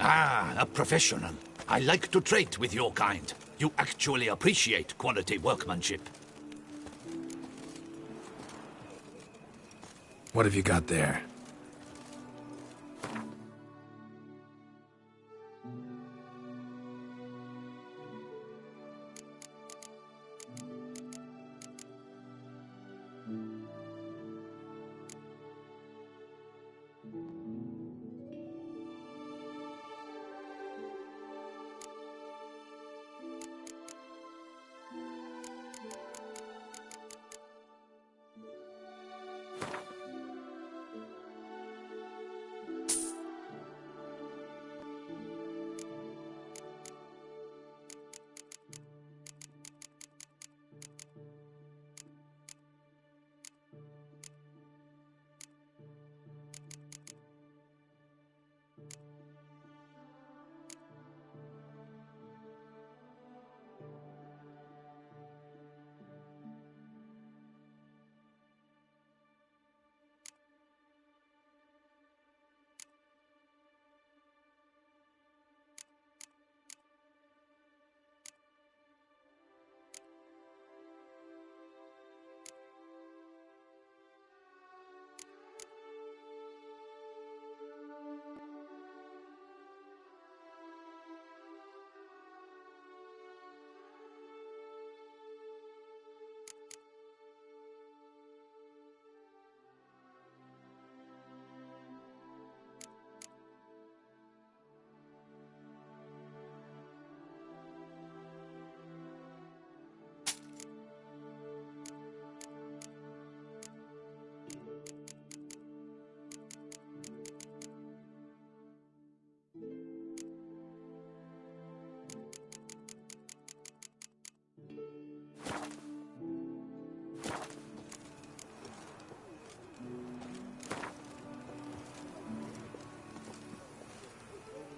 Ah, a professional. I like to trade with your kind. You actually appreciate quality workmanship. What have you got there?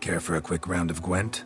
Care for a quick round of Gwent?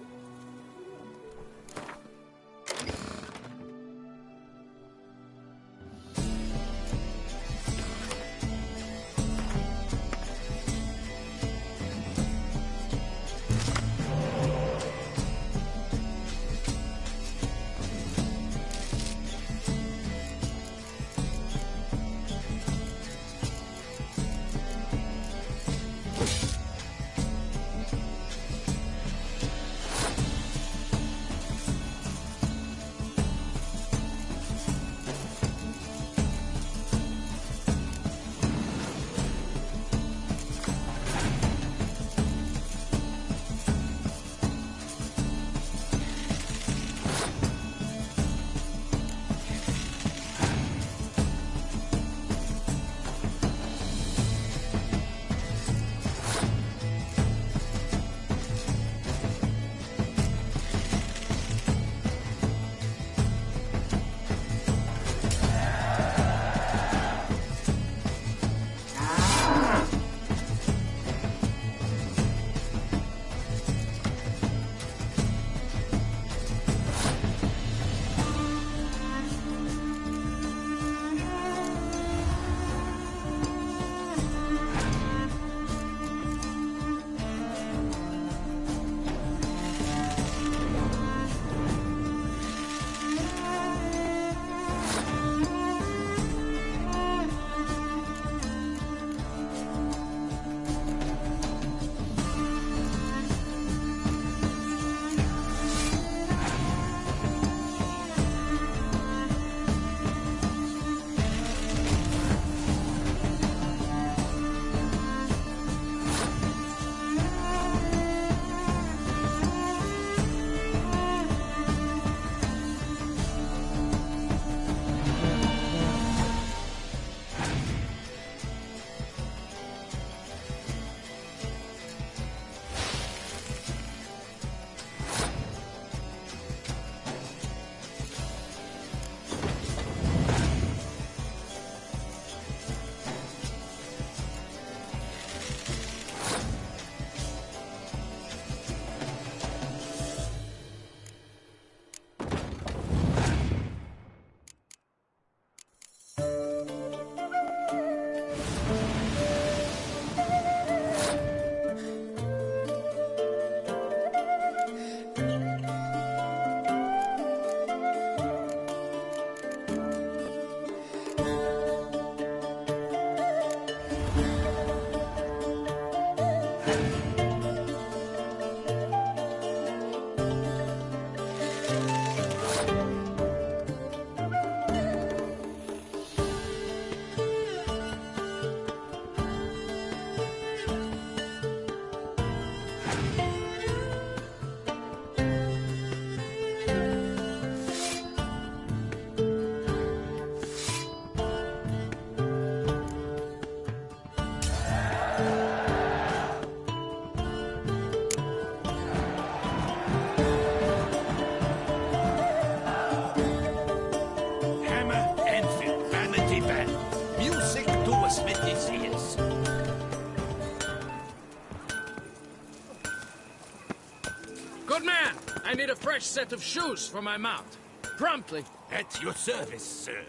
man! I need a fresh set of shoes for my mount. Promptly. At your service, sir.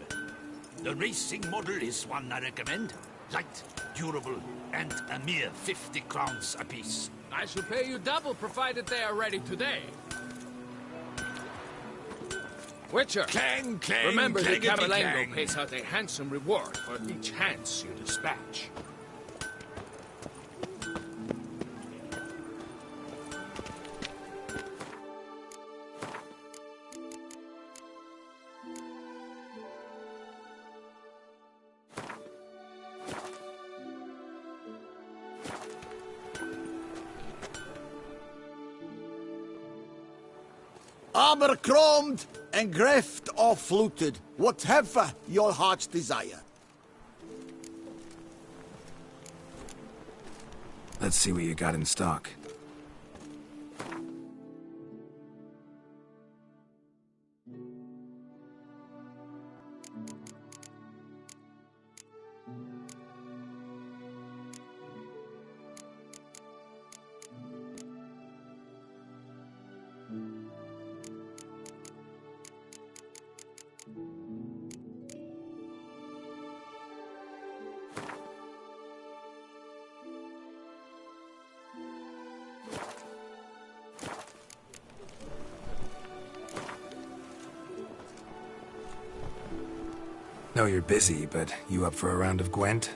The racing model is one I recommend. Light, durable, and a mere 50 crowns apiece. I shall pay you double provided they are ready today. Witcher, Clang, clang, remember that clangety Cabalengo clang. pays out a handsome reward for each Hans you dispatch. Armor chromed and greft or fluted, whatever your heart's desire. Let's see what you got in stock. Know you're busy, but you up for a round of Gwent?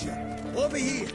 Marcha. Over here.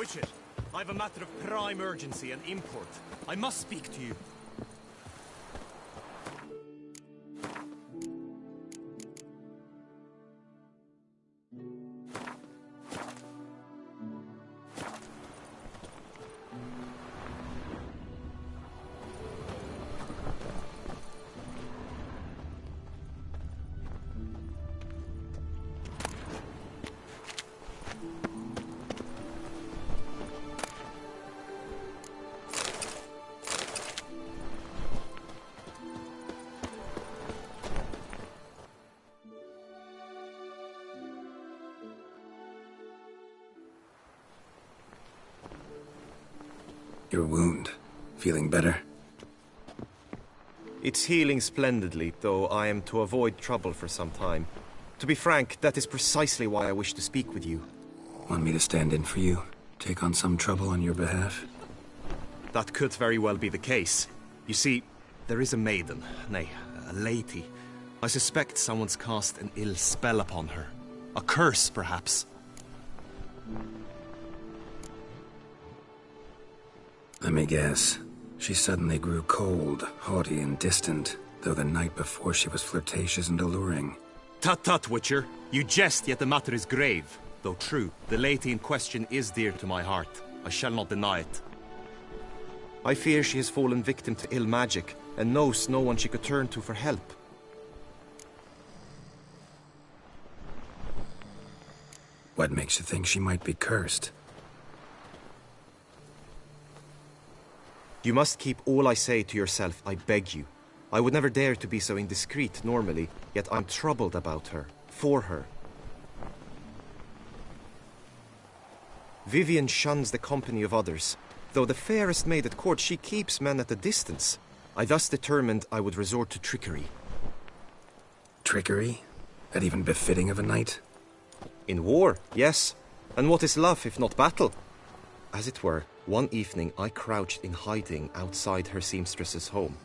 Witcher, I have a matter of prime urgency and import. I must speak to you. Your wound. Feeling better? It's healing splendidly, though I am to avoid trouble for some time. To be frank, that is precisely why I wish to speak with you. Want me to stand in for you? Take on some trouble on your behalf? That could very well be the case. You see, there is a maiden, nay, a lady. I suspect someone's cast an ill spell upon her. A curse, perhaps. Let me guess. She suddenly grew cold, haughty, and distant, though the night before she was flirtatious and alluring. Tut tut, Witcher. You jest, yet the matter is grave. Though true, the lady in question is dear to my heart. I shall not deny it. I fear she has fallen victim to ill magic, and knows no one she could turn to for help. What makes you think she might be cursed? You must keep all I say to yourself, I beg you. I would never dare to be so indiscreet normally, yet I'm troubled about her, for her. Vivian shuns the company of others. Though the fairest maid at court, she keeps men at a distance. I thus determined I would resort to trickery. Trickery? That even befitting of a knight? In war, yes. And what is love if not battle? As it were, one evening I crouched in hiding outside her seamstress's home.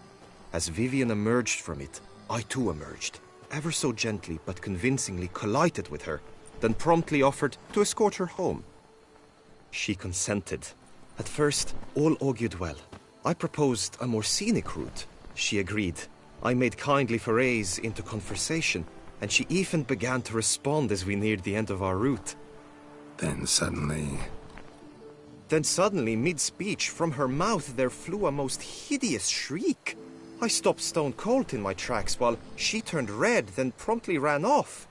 As Vivian emerged from it, I too emerged, ever so gently but convincingly collided with her, then promptly offered to escort her home. She consented. At first, all augured well. I proposed a more scenic route. She agreed. I made kindly forays into conversation, and she even began to respond as we neared the end of our route. Then suddenly, mid-speech, from her mouth there flew a most hideous shriek. I stopped stone cold in my tracks while she turned red, then promptly ran off.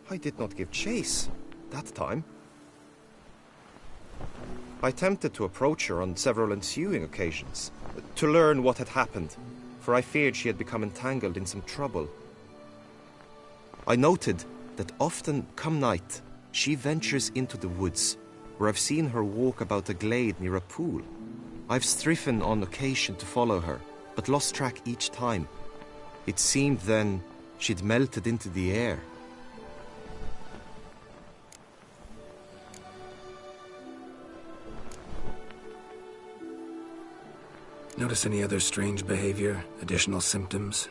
I did not give chase that time. I attempted to approach her on several ensuing occasions, to learn what had happened, for I feared she had become entangled in some trouble. I noted that often, come night, she ventures into the woods, where I've seen her walk about a glade near a pool. I've striven on occasion to follow her, but lost track each time. It seemed then she'd melted into the air. notice any other strange behavior, additional symptoms?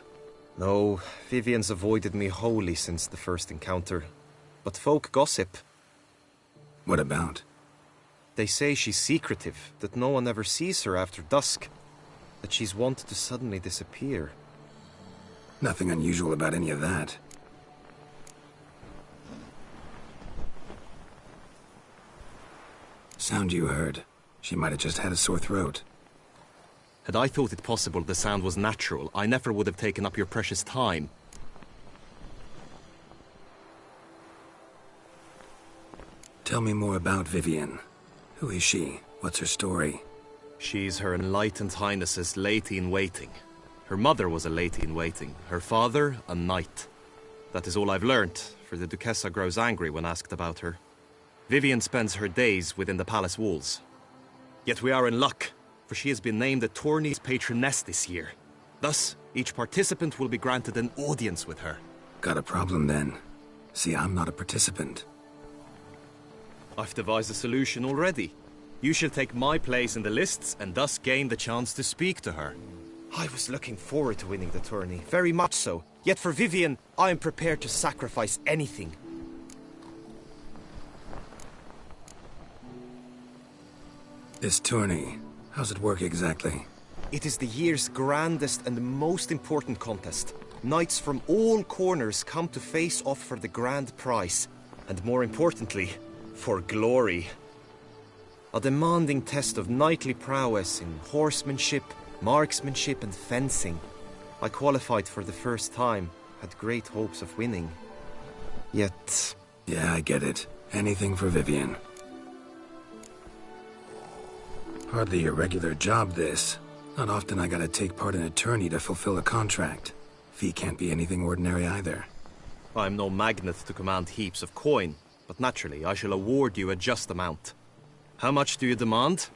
No, Vivian's avoided me wholly since the first encounter. But folk gossip. What about? They say she's secretive, that no one ever sees her after dusk, that she's wont to suddenly disappear. Nothing unusual about any of that. Sound you heard. She might have just had a sore throat. Had I thought it possible the sound was natural, I never would have taken up your precious time. Tell me more about Vivian. Who is she? What's her story? She's Her Enlightened Highness's lady-in-waiting. Her mother was a lady-in-waiting, her father a knight. That is all I've learnt, for the Duchessa grows angry when asked about her. Vivian spends her days within the palace walls. Yet we are in luck, for she has been named the tourney's patroness this year. Thus, each participant will be granted an audience with her. Got a problem then. See, I'm not a participant. I've devised a solution already. You shall take my place in the lists and thus gain the chance to speak to her. I was looking forward to winning the tourney, very much so. Yet for Vivian, I am prepared to sacrifice anything. This tourney, how's it work exactly? It is the year's grandest and most important contest. Knights from all corners come to face off for the grand prize. And more importantly, for glory. A demanding test of knightly prowess in horsemanship, marksmanship and fencing. I qualified for the first time, had great hopes of winning. Yet... Yeah, I get it. Anything for Vivian. Hardly a regular job, this. Not often I gotta take part in a tourney to fulfill a contract. Fee can't be anything ordinary either. I'm no magnet to command heaps of coin, but naturally I shall award you a just amount. How much do you demand?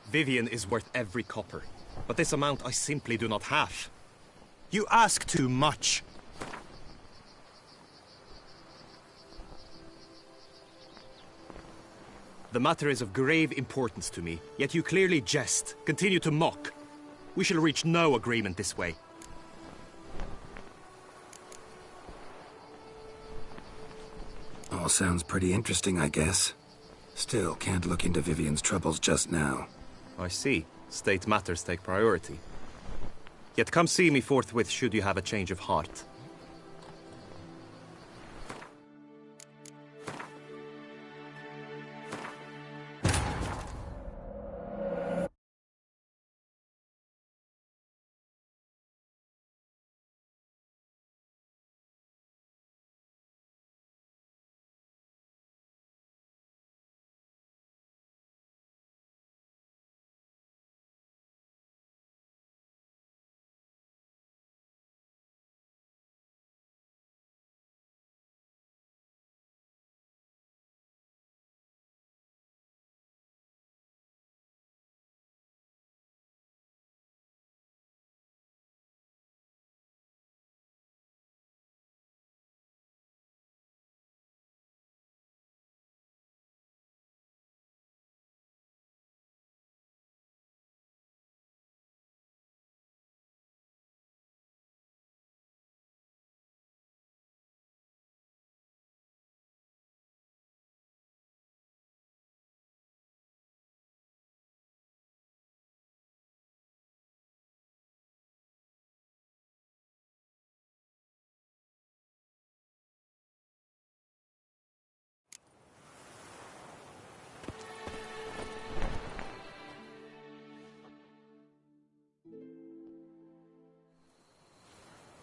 Vivian is worth every copper, but this amount I simply do not have. You ask too much. The matter is of grave importance to me, yet you clearly jest, continue to mock. We shall reach no agreement this way. All sounds pretty interesting, I guess. Still, can't look into Vivian's troubles just now. I see. State matters take priority. Yet come see me forthwith should you have a change of heart.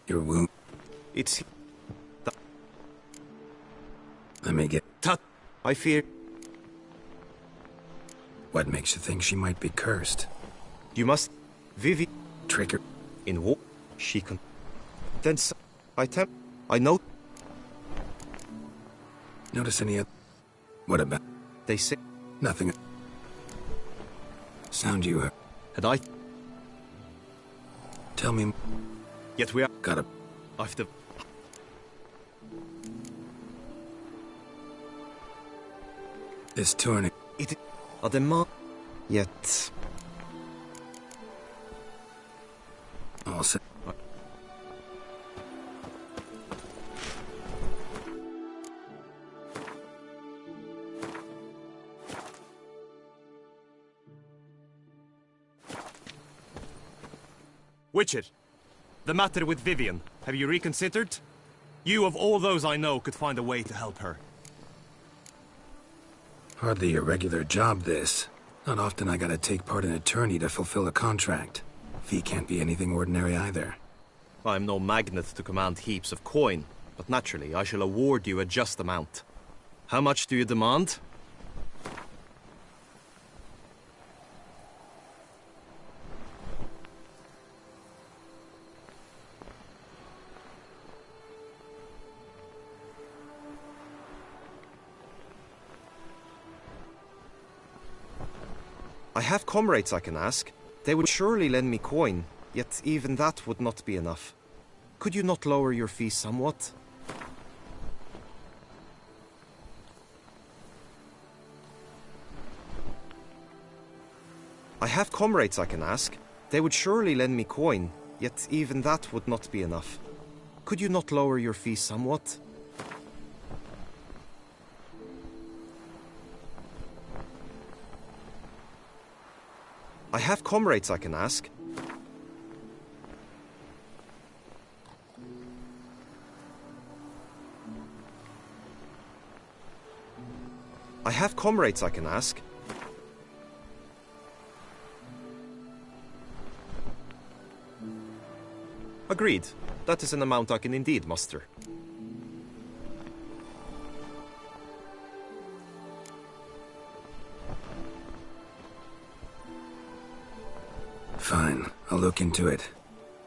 Your wound. It's... Let me get... Tut! I fear... What makes you think she might be cursed? You must... Vivi... Trick her. In war... She can... Then I know... Notice any other... What about... They say... Nothing. Sound you heard. Had I... Tell me... Yet we are... Gotta... I've the... This tourney... It... A demand... Yet... All set. Witcher, the matter with Vivian, have you reconsidered? You, of all those I know, could find a way to help her. Hardly a regular job, this. Not often I gotta take part in a tourney to fulfill a contract. Fee can't be anything ordinary either. I'm no magnet to command heaps of coin, but naturally I shall award you a just amount. How much do you demand? I have comrades I can ask. They would surely lend me coin, yet even that would not be enough. Could you not lower your fee somewhat? I have comrades I can ask. They would surely lend me coin, yet even that would not be enough. Could you not lower your fee somewhat? I have comrades I can ask. I have comrades I can ask. Agreed. That is an amount I can indeed muster. Fine, I'll look into it.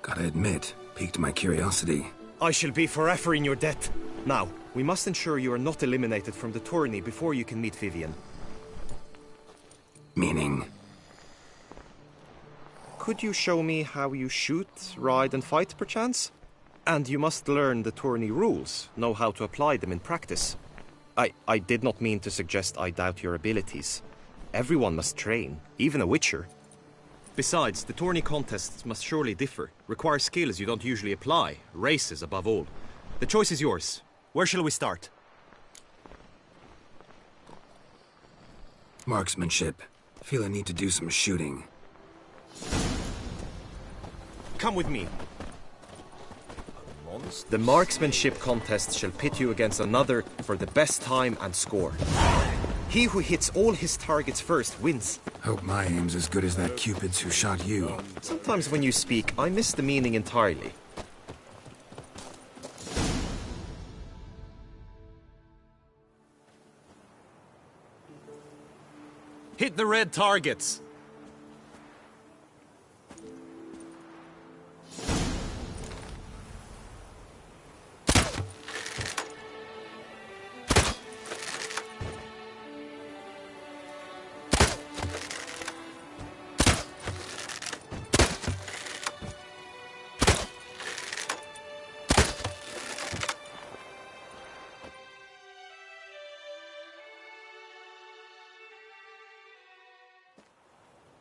Gotta admit, piqued my curiosity. I shall be forever in your debt. Now, we must ensure you are not eliminated from the tourney before you can meet Vivian. Meaning? Could you show me how you shoot, ride and fight, perchance? And you must learn the tourney rules, know how to apply them in practice. I did not mean to suggest I doubt your abilities. Everyone must train, even a witcher. Besides, the tourney contests must surely differ, require skills you don't usually apply, races above all. The choice is yours. Where shall we start? Marksmanship. Feel a need to do some shooting. Come with me. The marksmanship contest shall pit you against another for the best time and score. He who hits all his targets first wins. Hope my aim's as good as that Cupid's who shot you. Sometimes when you speak, I miss the meaning entirely. Hit the red targets.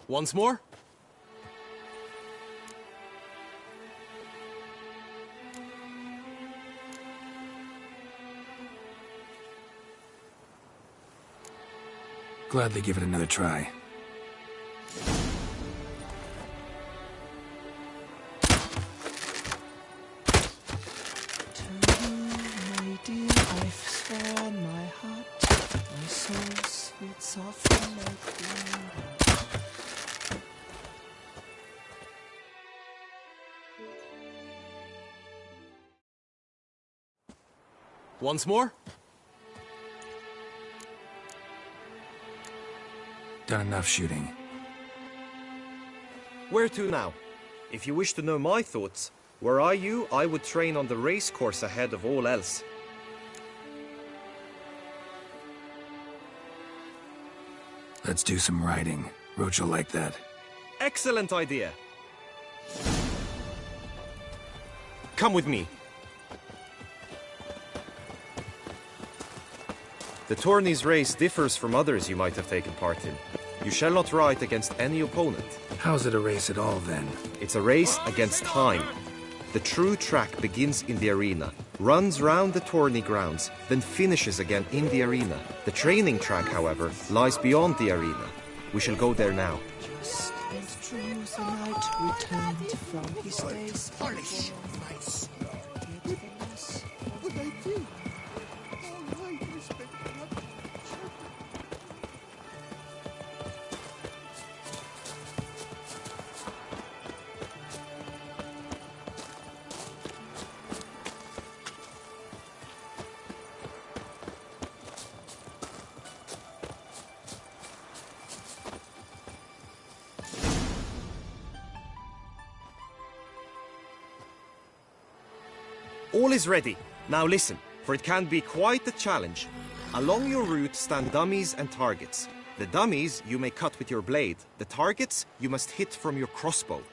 Once more? Gladly give it another try. Once more? Done enough shooting. Where to now? If you wish to know my thoughts, were I you, I would train on the race course ahead of all else. Let's do some riding. Roach will like that. Excellent idea. Come with me. The tourney's race differs from others you might have taken part in. You shall not ride against any opponent. How's it a race at all, then? It's a race against time. The true track begins in the arena, runs round the tourney grounds, then finishes again in the arena. The training track, however, lies beyond the arena. We shall go there now. Just as true as the night returned from his days. Polish my snow. What I do? All right, respect. All is ready. Now listen, for it can be quite a challenge. Along your route stand dummies and targets. The dummies you may cut with your blade. The targets you must hit from your crossbow.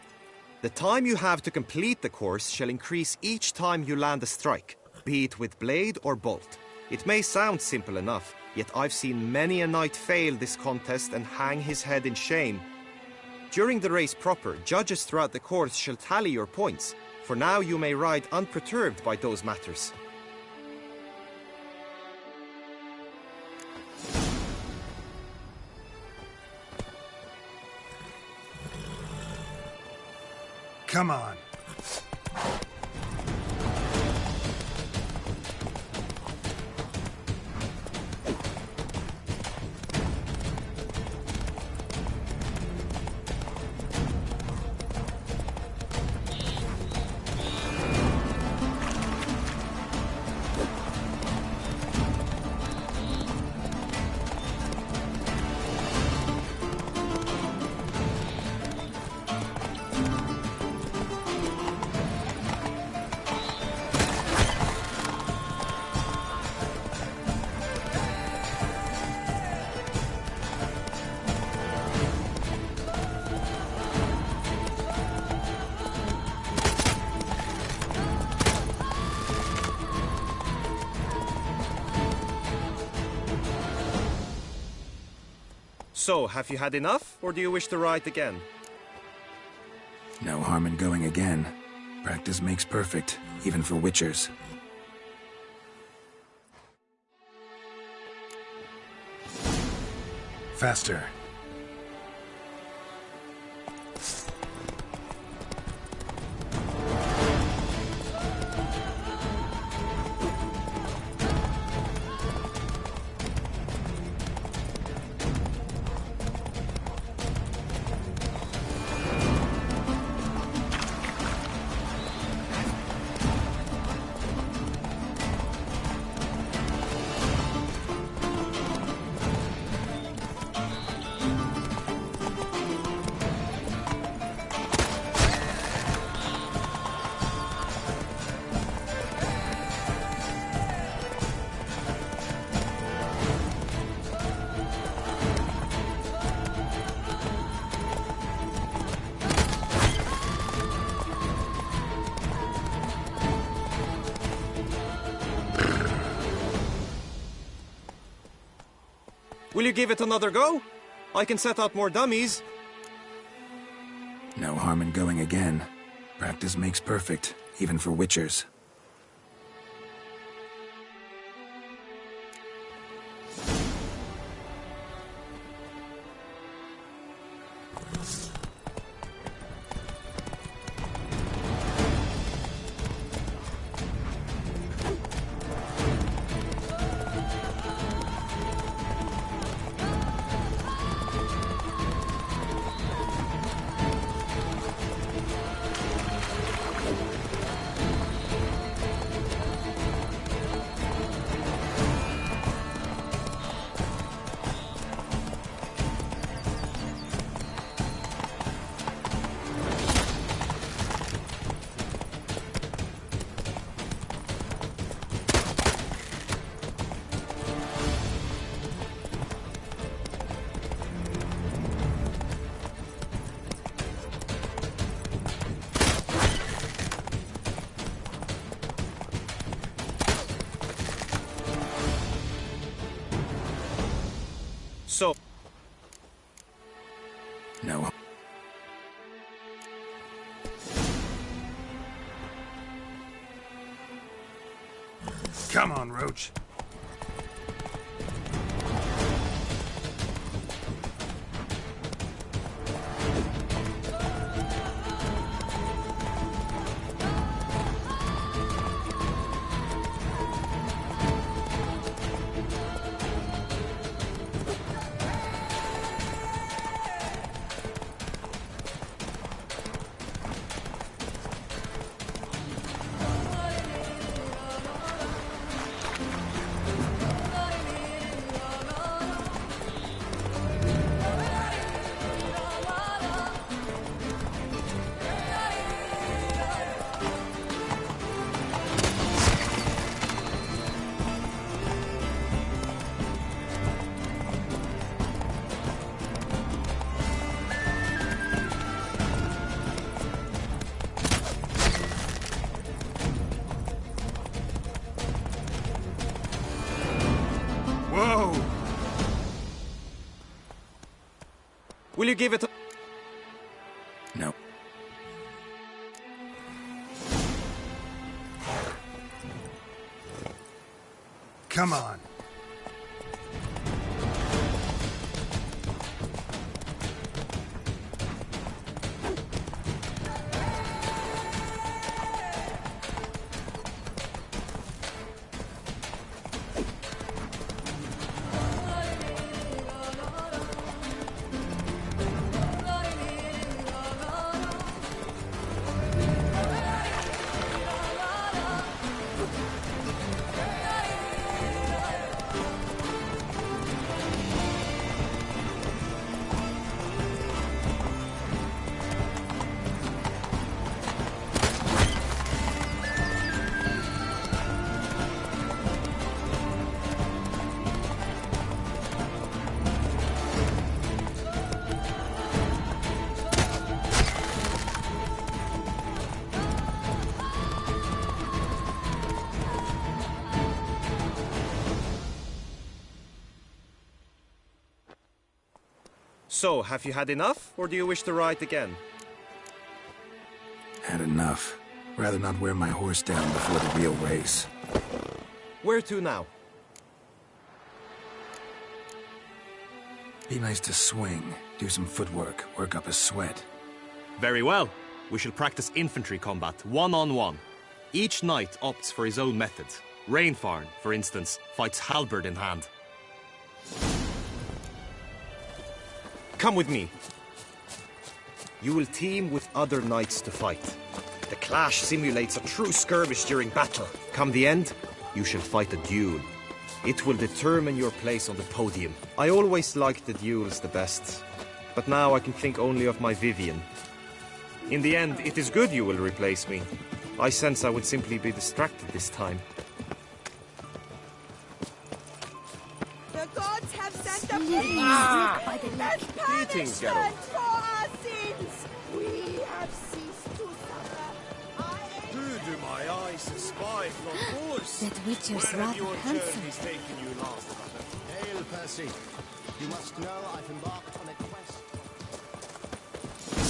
The time you have to complete the course shall increase each time you land a strike, be it with blade or bolt. It may sound simple enough, yet I've seen many a knight fail this contest and hang his head in shame. During the race proper, judges throughout the course shall tally your points. For now you may ride unperturbed by those matters. Come on. So, have you had enough, or do you wish to ride again? No harm in going again. Practice makes perfect, even for witchers. Faster. Will you give it another go? I can set out more dummies. No harm in going again. Practice makes perfect, even for witchers. So, No. Come on, Roach. Whoa! will you give it a... No. Come on. So, have you had enough, or do you wish to ride again? Had enough. Rather not wear my horse down before the real race. Where to now? Be nice to swing, do some footwork, work up a sweat. Very well. We shall practice infantry combat, one-on-one. Each knight opts for his own method. Rainfarn, for instance, fights halberd in hand. Come with me. You will team with other knights to fight. The clash simulates a true skirmish during battle. Come the end, you shall fight a duel. It will determine your place on the podium. I always liked the duels the best, but now I can think only of my Vivian. In the end, it is good you will replace me. I sense I would simply be distracted this time. The gods have sent a By the lake. as punishment for our sins. We have ceased to suffer. Who do my eyes spy from horse? That witcher's Where have rather your handsome. journeys taken you last? Hail, Percy. You must know I've embarked on a quest.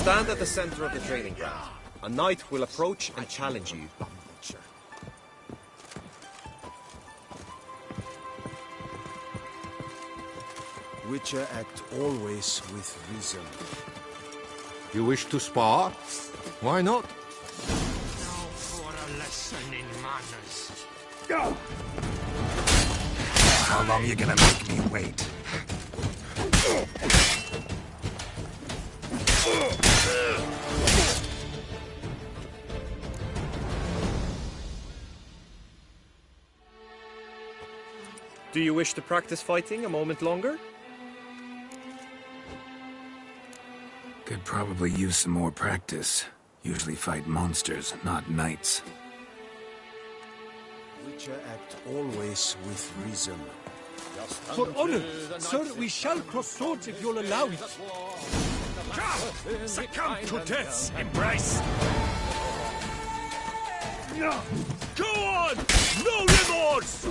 Stand at the center of the training ground. A knight will approach and challenge you. Witcher act always with reason. You wish to spar? Why not? Now for a lesson in manners. How long you gonna make me wait? Do you wish to practice fighting a moment longer? Could probably use some more practice. Usually fight monsters, not knights. Witcher act always with reason. For honor, sir, we shall cross swords if you'll allow it. Come! Succumb to death's embrace! Go on! No remorse!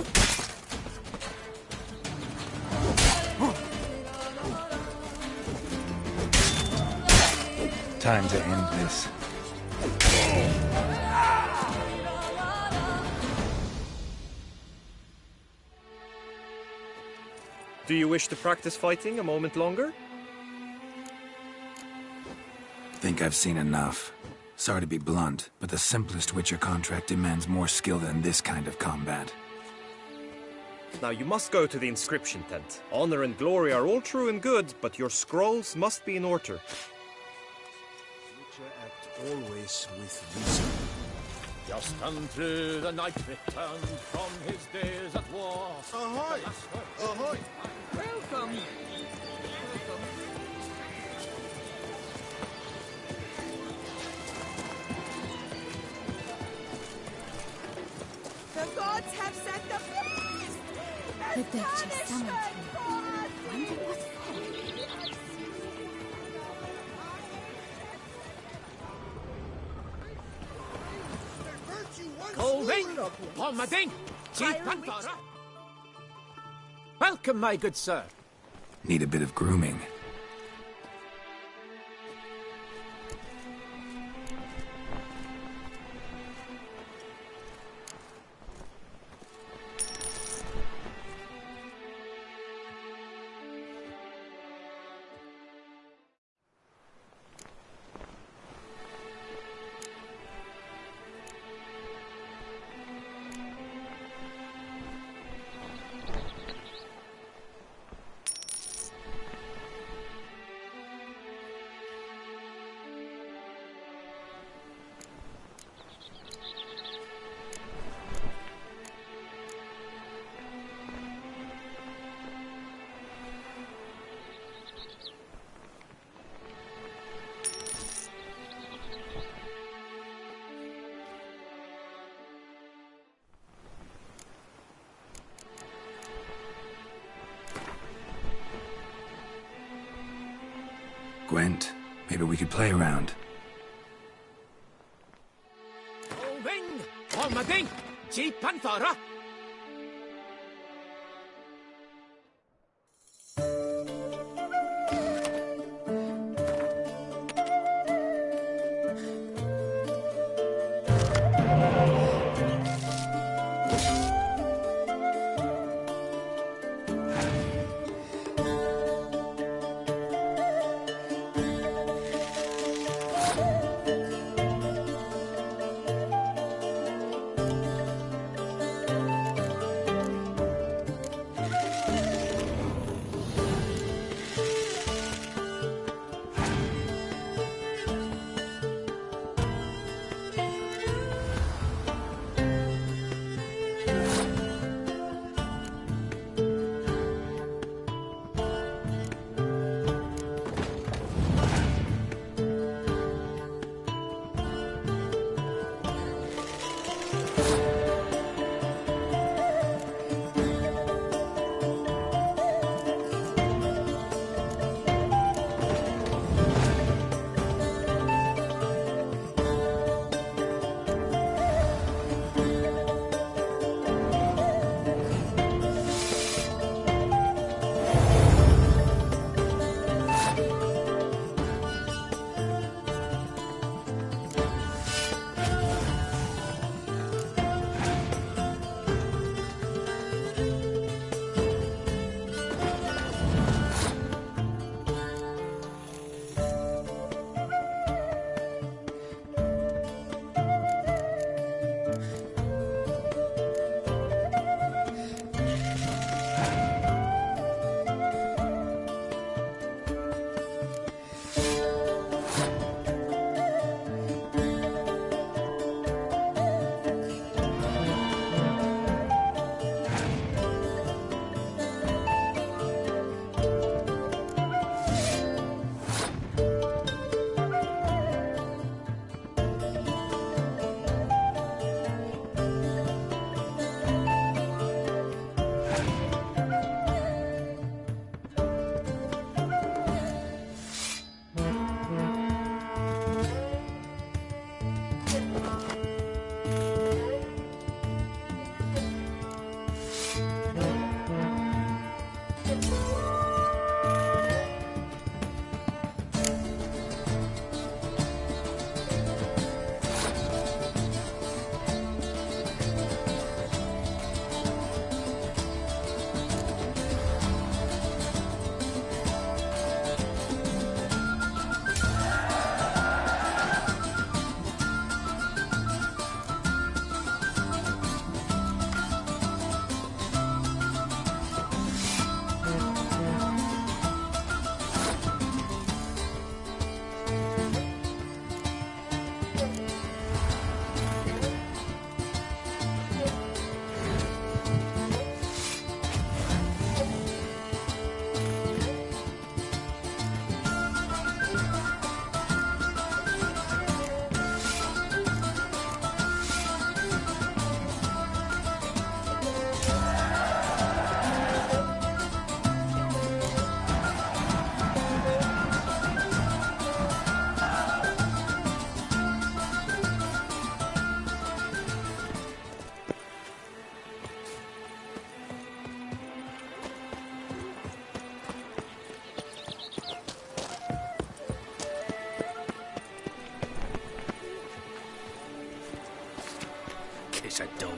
Time to end this. Do you wish to practice fighting a moment longer? Think I've seen enough. Sorry to be blunt, but the simplest Witcher contract demands more skill than this kind of combat. Now you must go to the inscription tent. Honor and glory are all true and good, but your scrolls must be in order. Witcher act always with reason. Just unto the knight returned from his days at war. Ahoy! Ahoy! Welcome. The gods have sent the beast! The Duchess summoned me. Wonder what for? Colving! Palmading! Chief Pantara! Welcome, my good sir. Need a bit of grooming. Gwent, maybe we could play around. Colving! Palmading! Chief Pantara!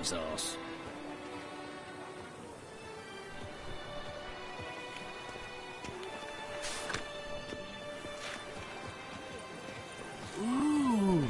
his arse. Ooh.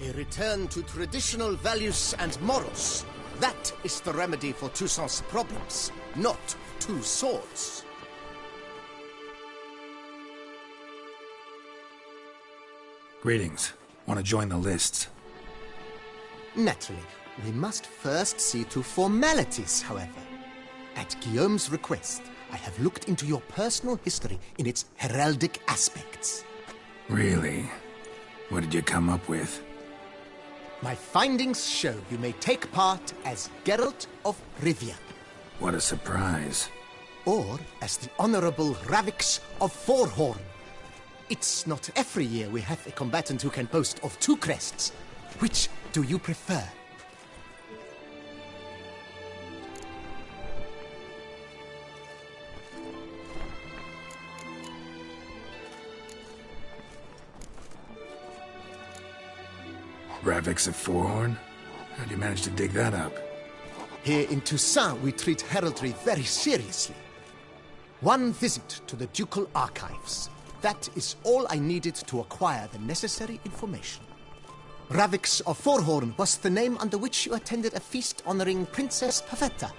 A return to traditional values and morals. That is the remedy for Toussaint's problems, not two swords. Greetings. Want to join the lists? Naturally, we must first see to formalities, however. At Guillaume's request, I have looked into your personal history in its heraldic aspects. Really? What did you come up with? My findings show you may take part as Geralt of Rivia. What a surprise. Or as the Honorable Ravix of Forhorn. It's not every year we have a combatant who can boast of two crests. Which do you prefer? Ravix of Forhorn? How'd you manage to dig that up? Here in Toussaint, we treat heraldry very seriously. One visit to the ducal archives. That is all I needed to acquire the necessary information. Ravix of Forhorn was the name under which you attended a feast honoring Princess Pavetta,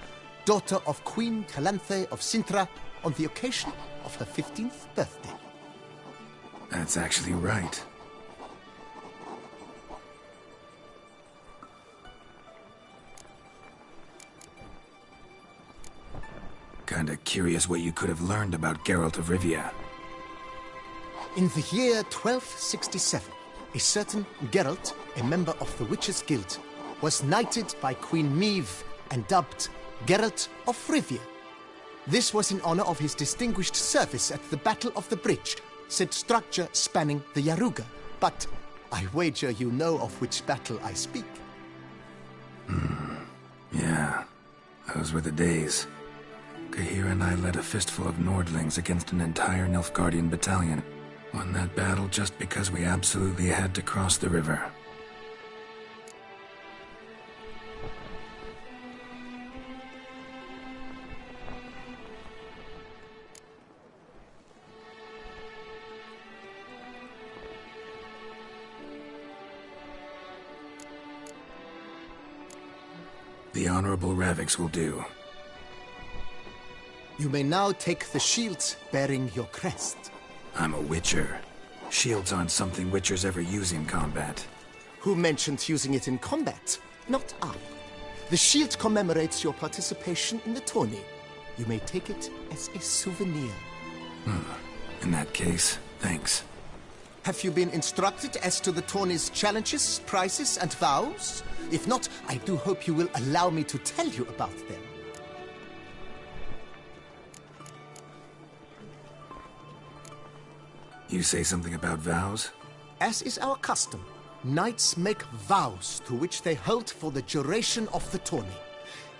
daughter of Queen Calanthe of Sintra, on the occasion of her 15th birthday. That's actually right. Kinda curious what you could have learned about Geralt of Rivia. In the year 1267, a certain Geralt, a member of the Witches' Guild, was knighted by Queen Meve and dubbed Geralt of Rivia. This was in honor of his distinguished service at the Battle of the Bridge, said structure spanning the Yaruga. But I wager you know of which battle I speak. Yeah, those were the days. Kahir and I led a fistful of Nordlings against an entire Nilfgaardian battalion. Won that battle just because we absolutely had to cross the river. The Honorable Ravix will do. You may now take the shields bearing your crest. I'm a Witcher. Shields aren't something Witchers ever use in combat. Who mentioned using it in combat? Not I. The shield commemorates your participation in the tourney. You may take it as a souvenir. In that case, thanks. Have you been instructed as to the tourney's challenges, prizes, and vows? If not, I do hope you will allow me to tell you about them. You say something about vows? As is our custom, knights make vows to which they hold for the duration of the tourney.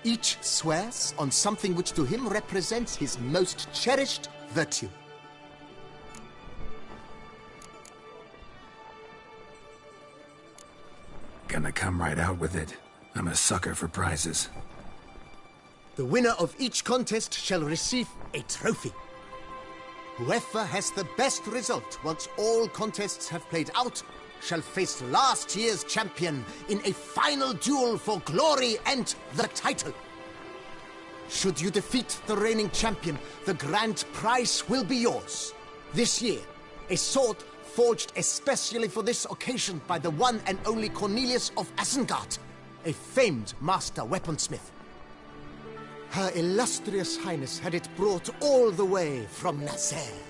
Each swears on something which to him represents his most cherished virtue. Gonna come right out with it. I'm a sucker for prizes. The winner of each contest shall receive a trophy. Whoever has the best result once all contests have played out shall face last year's champion in a final duel for glory and the title. Should you defeat the reigning champion, the grand prize will be yours. This year, a sword forged especially for this occasion by the one and only Cornelius of Isengard, a famed master weaponsmith. Her illustrious highness had it brought all the way from Nazaire.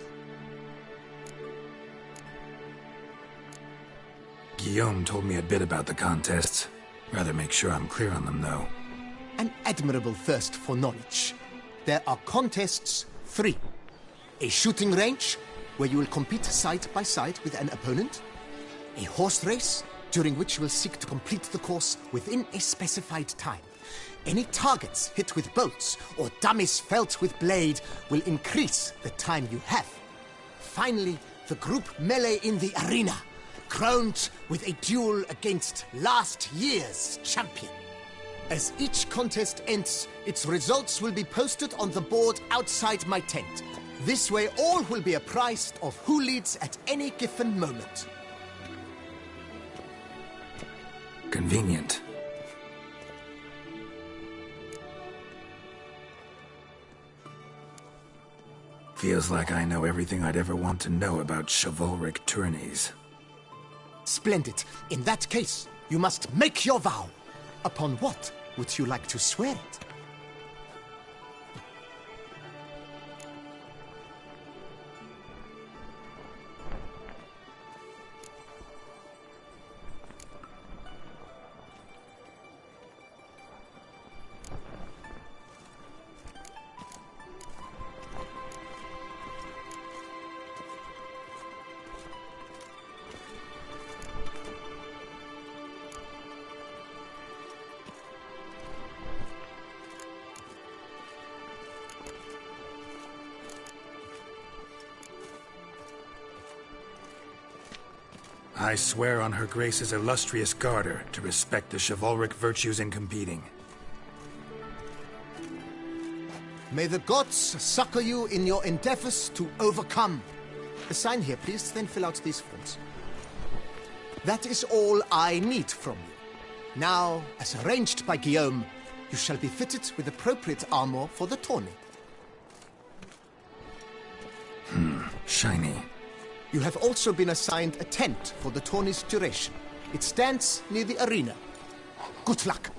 Guillaume told me a bit about the contests. Rather make sure I'm clear on them, though. An admirable thirst for knowledge. There are contests 3. A shooting range, where you will compete side by side with an opponent. A horse race, during which you will seek to complete the course within a specified time. Any targets hit with bolts or dummies felt with blade will increase the time you have. Finally, the group melee in the arena, crowned with a duel against last year's champion. As each contest ends, its results will be posted on the board outside my tent. This way, all will be apprised of who leads at any given moment. Convenient. Feels like I know everything I'd ever want to know about chivalric tourneys. Splendid. In that case, you must make your vow. Upon what would you like to swear it? I swear on Her Grace's illustrious garter to respect the chivalric virtues in competing. May the gods succor you in your endeavors to overcome. Sign here, please, then fill out these forms. That is all I need from you. Now, as arranged by Guillaume, you shall be fitted with appropriate armor for the tourney. Shiny. You have also been assigned a tent for the tourney's duration. It stands near the arena. Good luck.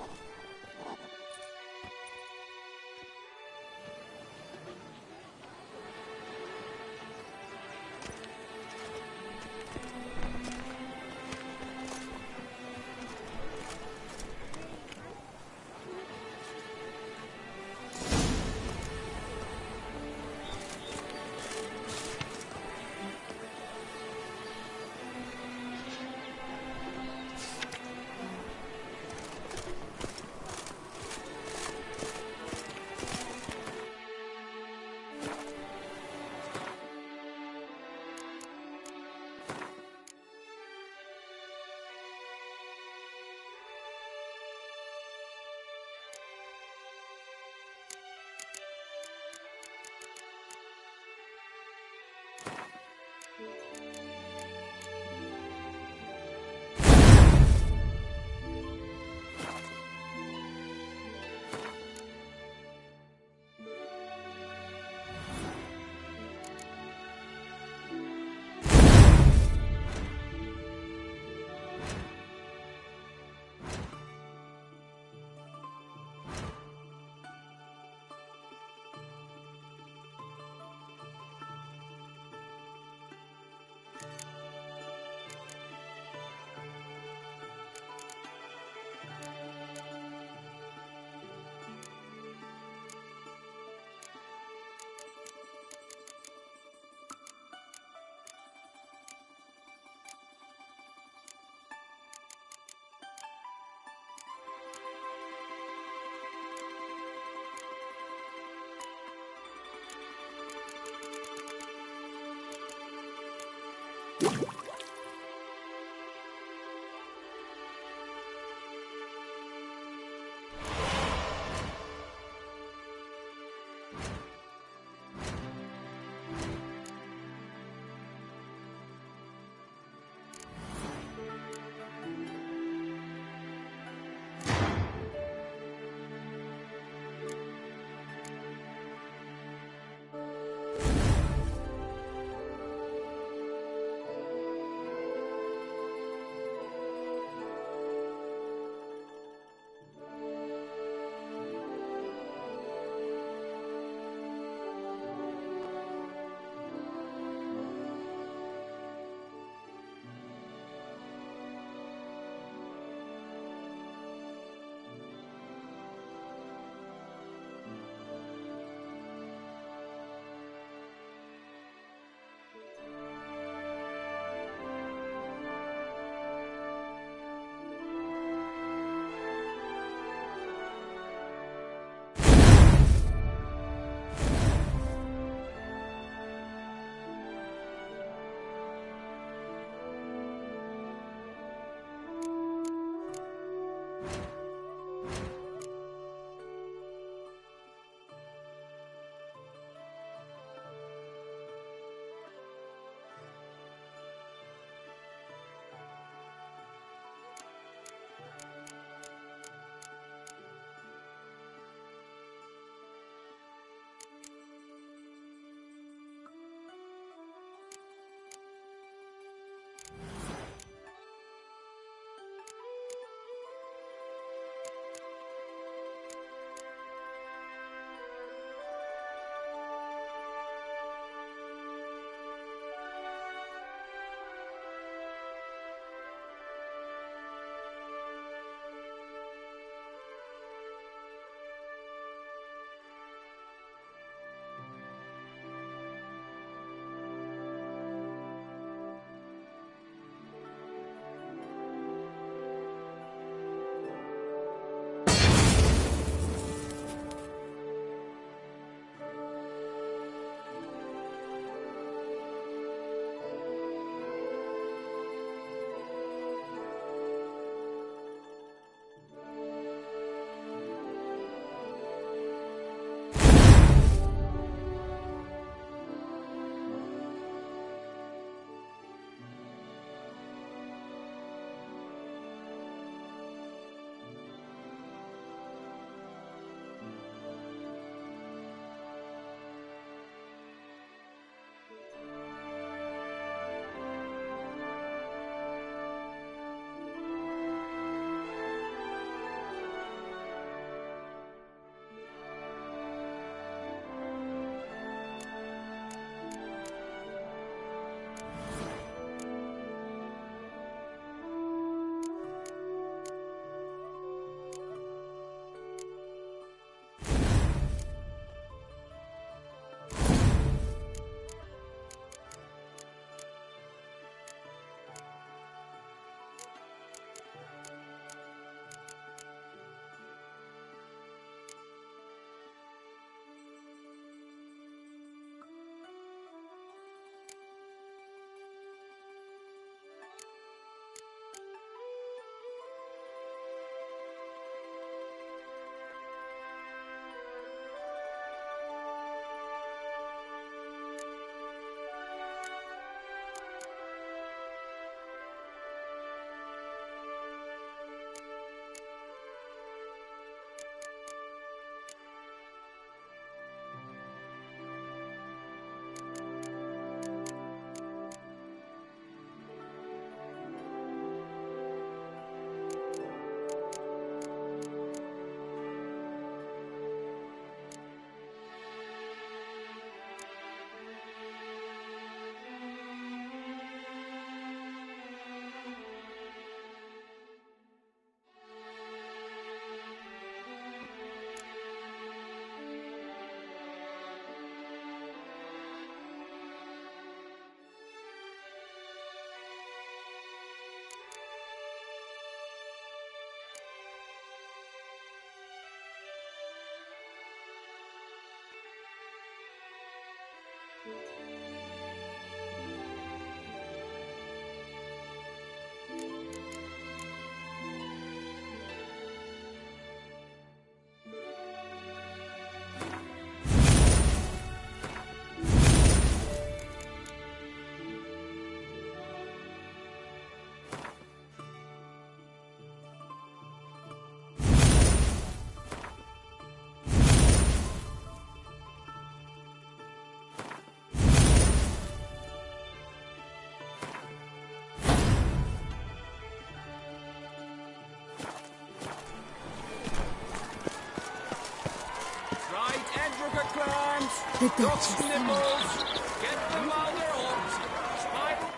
The Duchess Nibbles! Get them while they're hot! Spiral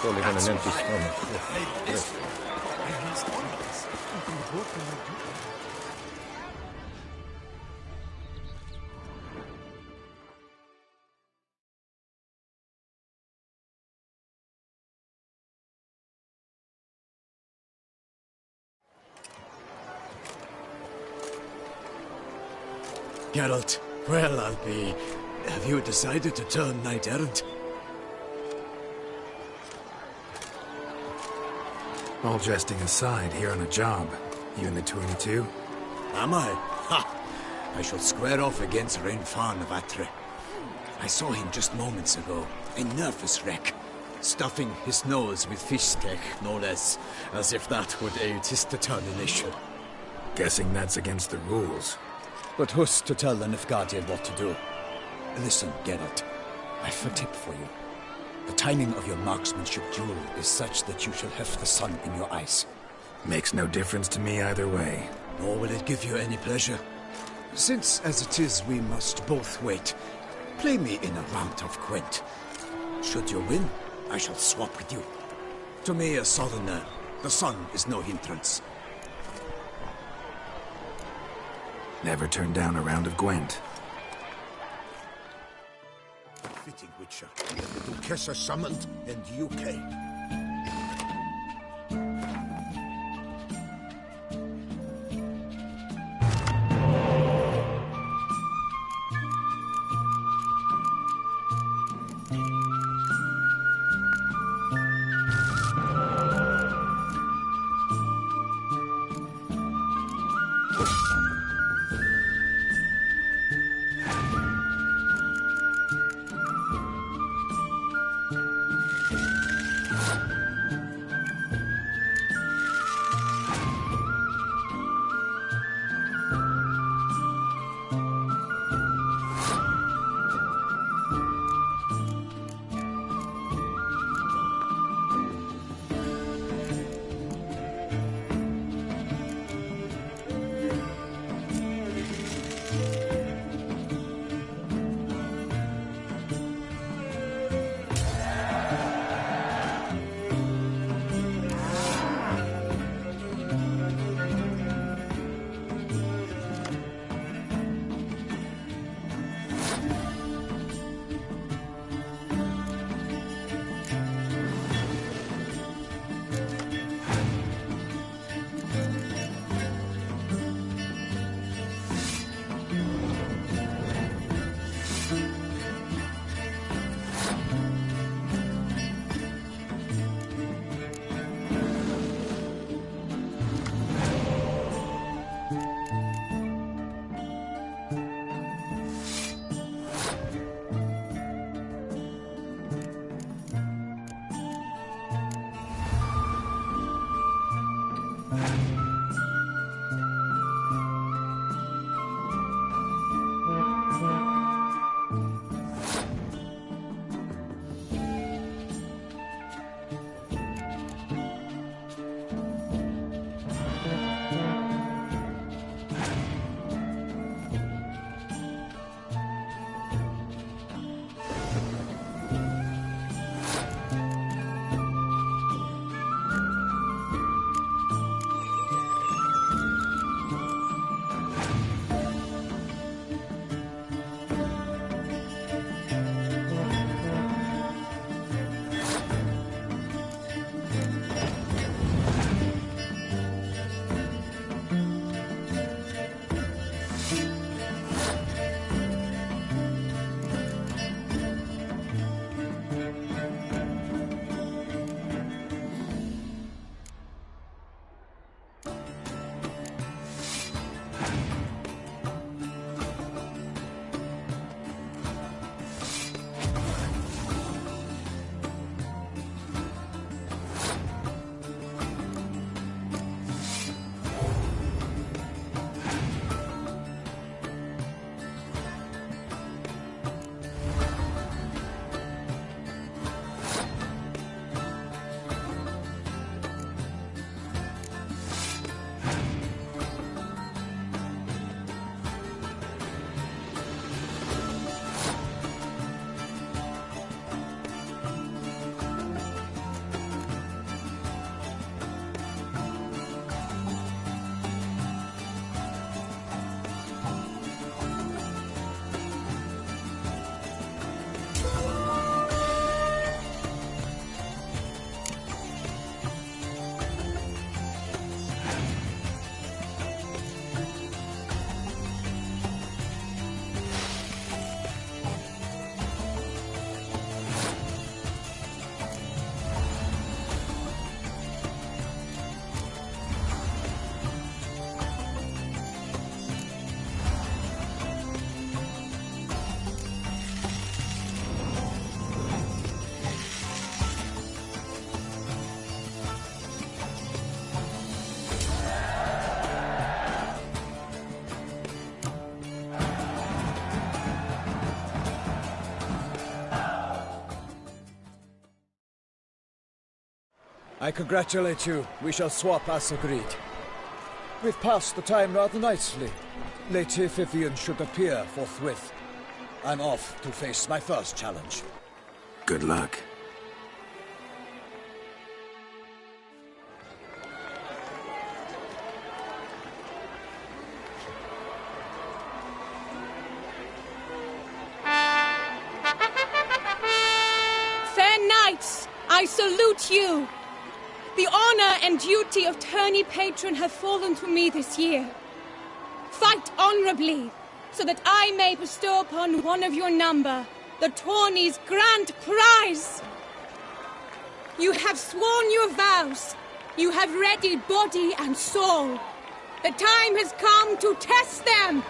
Surely on an empty stomach. Geralt, well, I'll be... Have you decided to turn knight-errant? All jesting aside, here on a job. You in the 22? Am I? Ha! I shall square off against Rainfan of Atre. I saw him just moments ago. A nervous wreck. Stuffing his nose with fish steak, no less. As if that would aid his determination. Guessing that's against the rules. But who's to tell the Nilfgaardian what to do? Listen, Geralt. I've a tip for you. The timing of your marksmanship duel is such that you shall have the sun in your eyes. Makes no difference to me either way. Nor will it give you any pleasure. Since, as it is, we must both wait, play me in a round of Gwent. Should you win, I shall swap with you. To me, a southerner, the sun is no hindrance. Never turn down a round of Gwent. Fitting, Witcher. The Duchess is summoned, and you came. I congratulate you. We shall swap as agreed. We've passed the time rather nicely. Lady Vivian should appear forthwith. I'm off to face my first challenge. Good luck. I salute you! The honor and duty of tourney patron have fallen to me this year. Fight honorably, so that I may bestow upon one of your number the tourney's grand prize! You have sworn your vows. You have readied body and soul. The time has come to test them!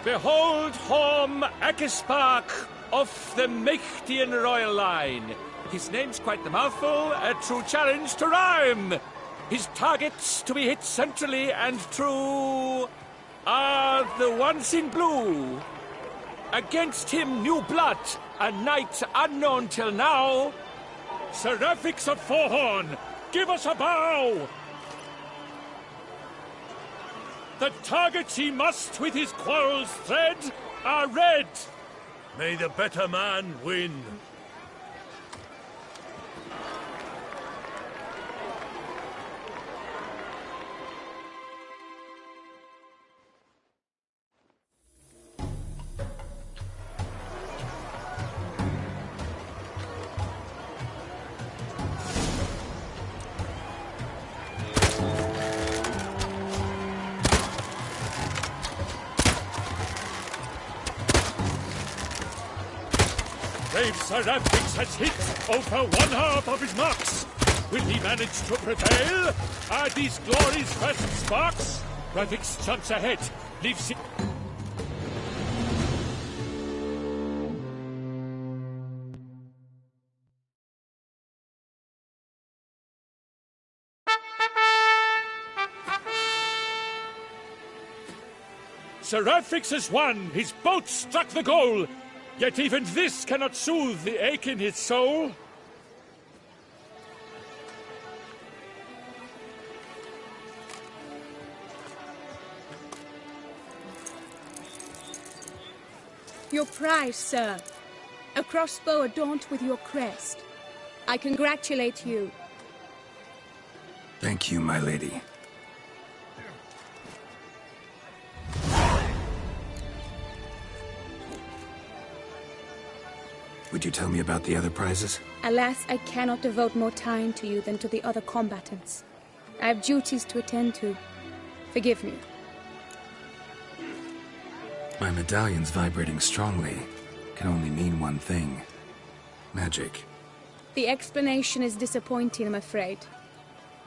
Behold Horm Akispark of the Mechtian royal line. His name's quite the mouthful, a true challenge to rhyme. His targets to be hit centrally and true are the ones in blue. Against him new blood, a knight unknown till now. Seraphix of Forehorn, give us a bow! The targets he must with his quarrels thread are red. May the better man win. Brave Seraphix has hit over one half of his marks. Will he manage to prevail? Are these glories first sparks? Seraphix jumps ahead, leaves it. Seraphix has won! His boat struck the goal! Yet even this cannot soothe the ache in his soul. Your prize, sir. A crossbow adorned with your crest. I congratulate you. Thank you, my lady. Would you tell me about the other prizes? Alas, I cannot devote more time to you than to the other combatants. I have duties to attend to. Forgive me. My medallion's vibrating strongly. Can only mean one thing. Magic. The explanation is disappointing, I'm afraid.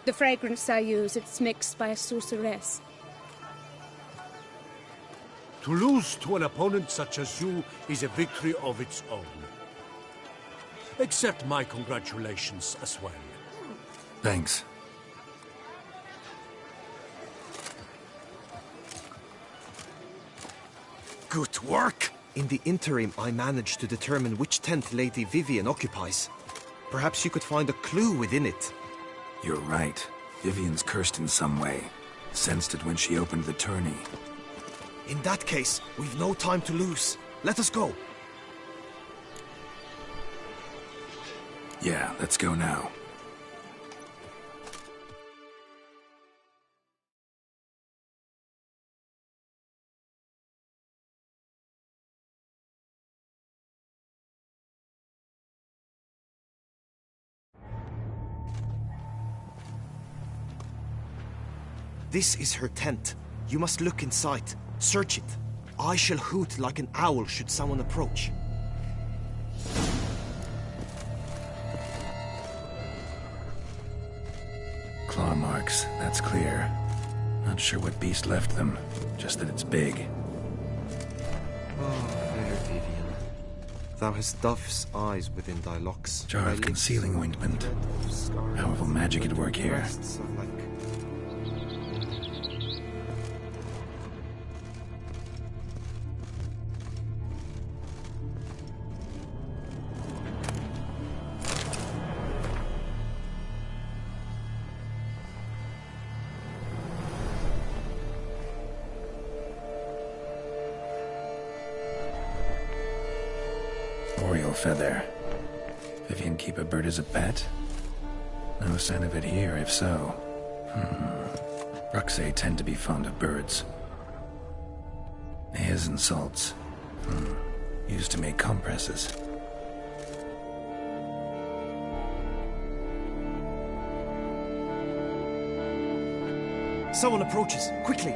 The fragrance I use, it's mixed by a sorceress. To lose to an opponent such as you is a victory of its own. Accept my congratulations as well. Thanks. Good work! In the interim, I managed to determine which tent Lady Vivian occupies. Perhaps you could find a clue within it. You're right. Vivian's cursed in some way. Sensed it when she opened the tourney. In that case, we've no time to lose. Let us go. Yeah, let's go now. This is her tent. You must look inside. Search it. I shall hoot like an owl should someone approach. Claw marks, that's clear. Not sure what beast left them, just that it's big. Oh, fair Vivian. Thou hast dove's eyes within thy locks. Jar of concealing ointment. Powerful magic at work here. feather. Vivian keep a bird as a pet? No sign of it here, if so. Bruxay tend to be fond of birds. Hairs and salts. Used to make compresses. Someone approaches. Quickly!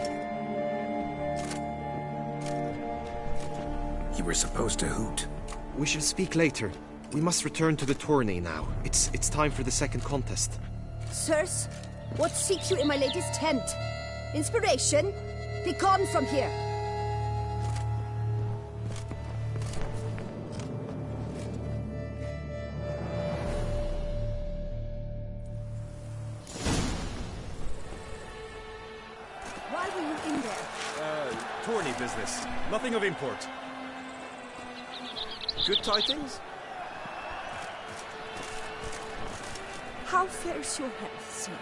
You were supposed to hoot. We shall speak later. We must return to the tourney now. It's time for the second contest. Sirs, what seek you in my lady's tent? Inspiration? Be gone from here. Why were you in there? Tourney business. Nothing of import. Good tidings? How fares your health, sir?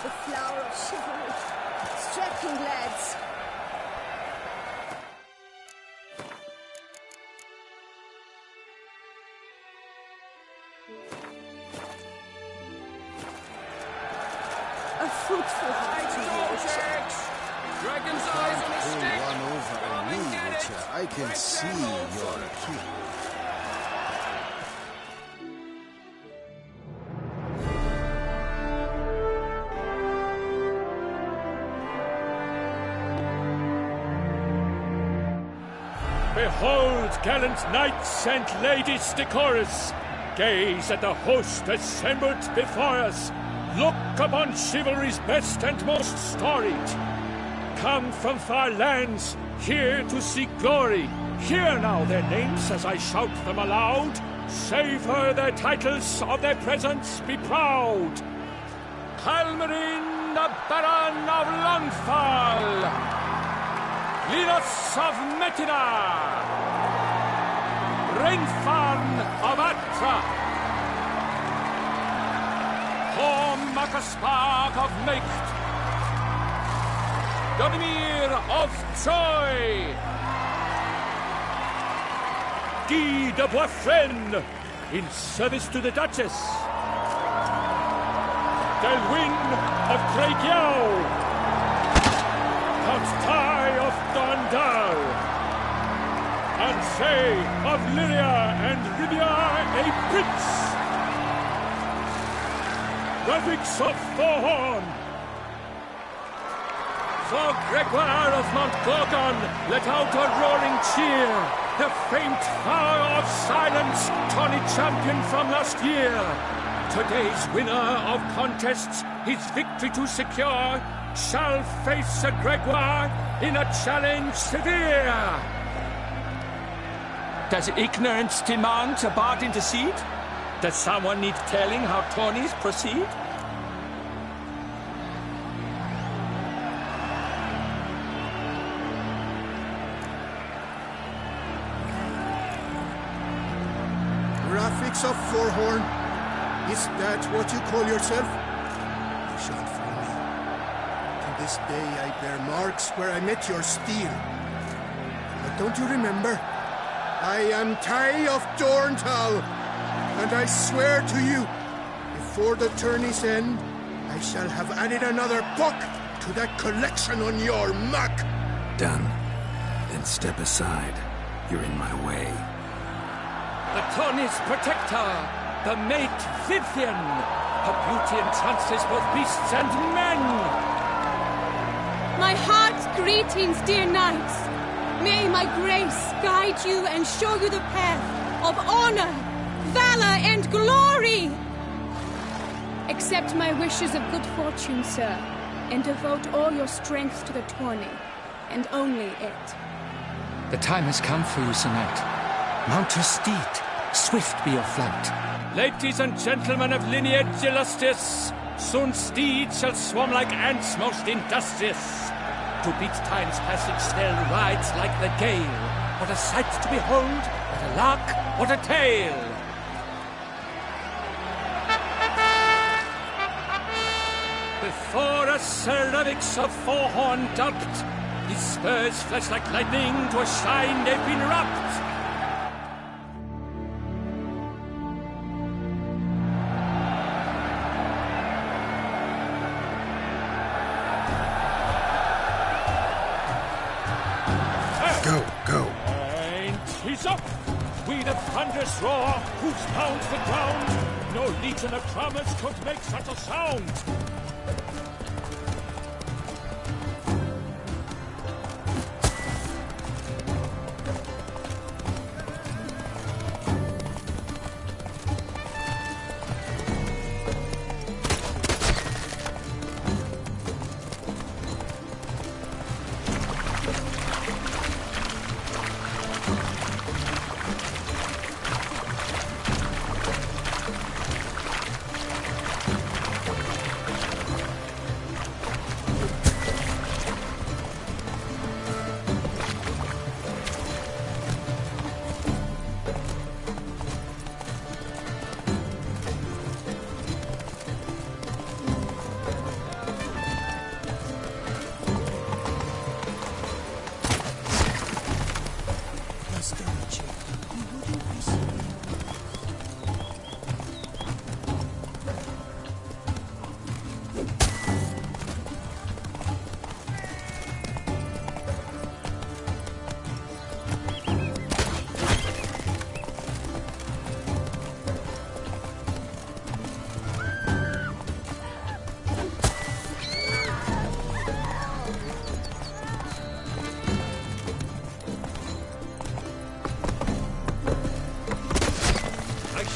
The flower of chivalry. Striking lads. A fruitful heart to you, Dragon's eyes on a stick! One over on me, Witcher. I can see you're king. Behold, gallant knights and ladies decorous! Gaze at the host assembled before us! Look upon chivalry's best and most storied! Come from far lands, here to seek glory. Hear now their names as I shout them aloud. Savor their titles, of their presence be proud. Halmarin, the Baron of Lonfal. Linus of Metina. Renfarn of Atra. Hormakaspark of Mecht. Donimir of Troy! Guy de Boisfren, in service to the Duchess. Delwyn of Craigiau. Count Tai of Dondal. Ansay of Lyria and Rivia a Prince. Ravix of Thorhorn. For Gregoire of Montgorgon, let out a roaring cheer. The faint power of silence, tawny champion from last year. Today's winner of contests, his victory to secure, shall face a Gregoire in a challenge severe. Does ignorance demand a bard intercede? Does someone need telling how tourneys proceed? Graphics of Forhorn. Is that what you call yourself? You shan't fool me. To this day I bear marks where I met your steel. But don't you remember? I am Tai of Dorntal, and I swear to you, before the tourney's end, I shall have added another book to that collection on your map. Done. Then step aside. You're in my way. The tourney's protector, the mate Vivian. Her beauty entrances both beasts and men. My heart's greetings, dear knights. May my grace guide you and show you the path of honor, valor, and glory. Accept my wishes of good fortune, sir, and devote all your strength to the tourney, and only it. The time has come for you, Sir Knight. Mount your steed. Swift be your flight. Ladies and gentlemen of lineage illustrious, soon steeds shall swarm like ants most industrious. To beat time's passage they'll ride like the gale. What a sight to behold, what a lark, what a tale. Before a cervix of four-horn dulped, his spurs flashed like lightning to a shine they've been wrapped. Go. And he's up! With a thunderous roar, hoofs pound the ground. No legion of drummers could make such a sound.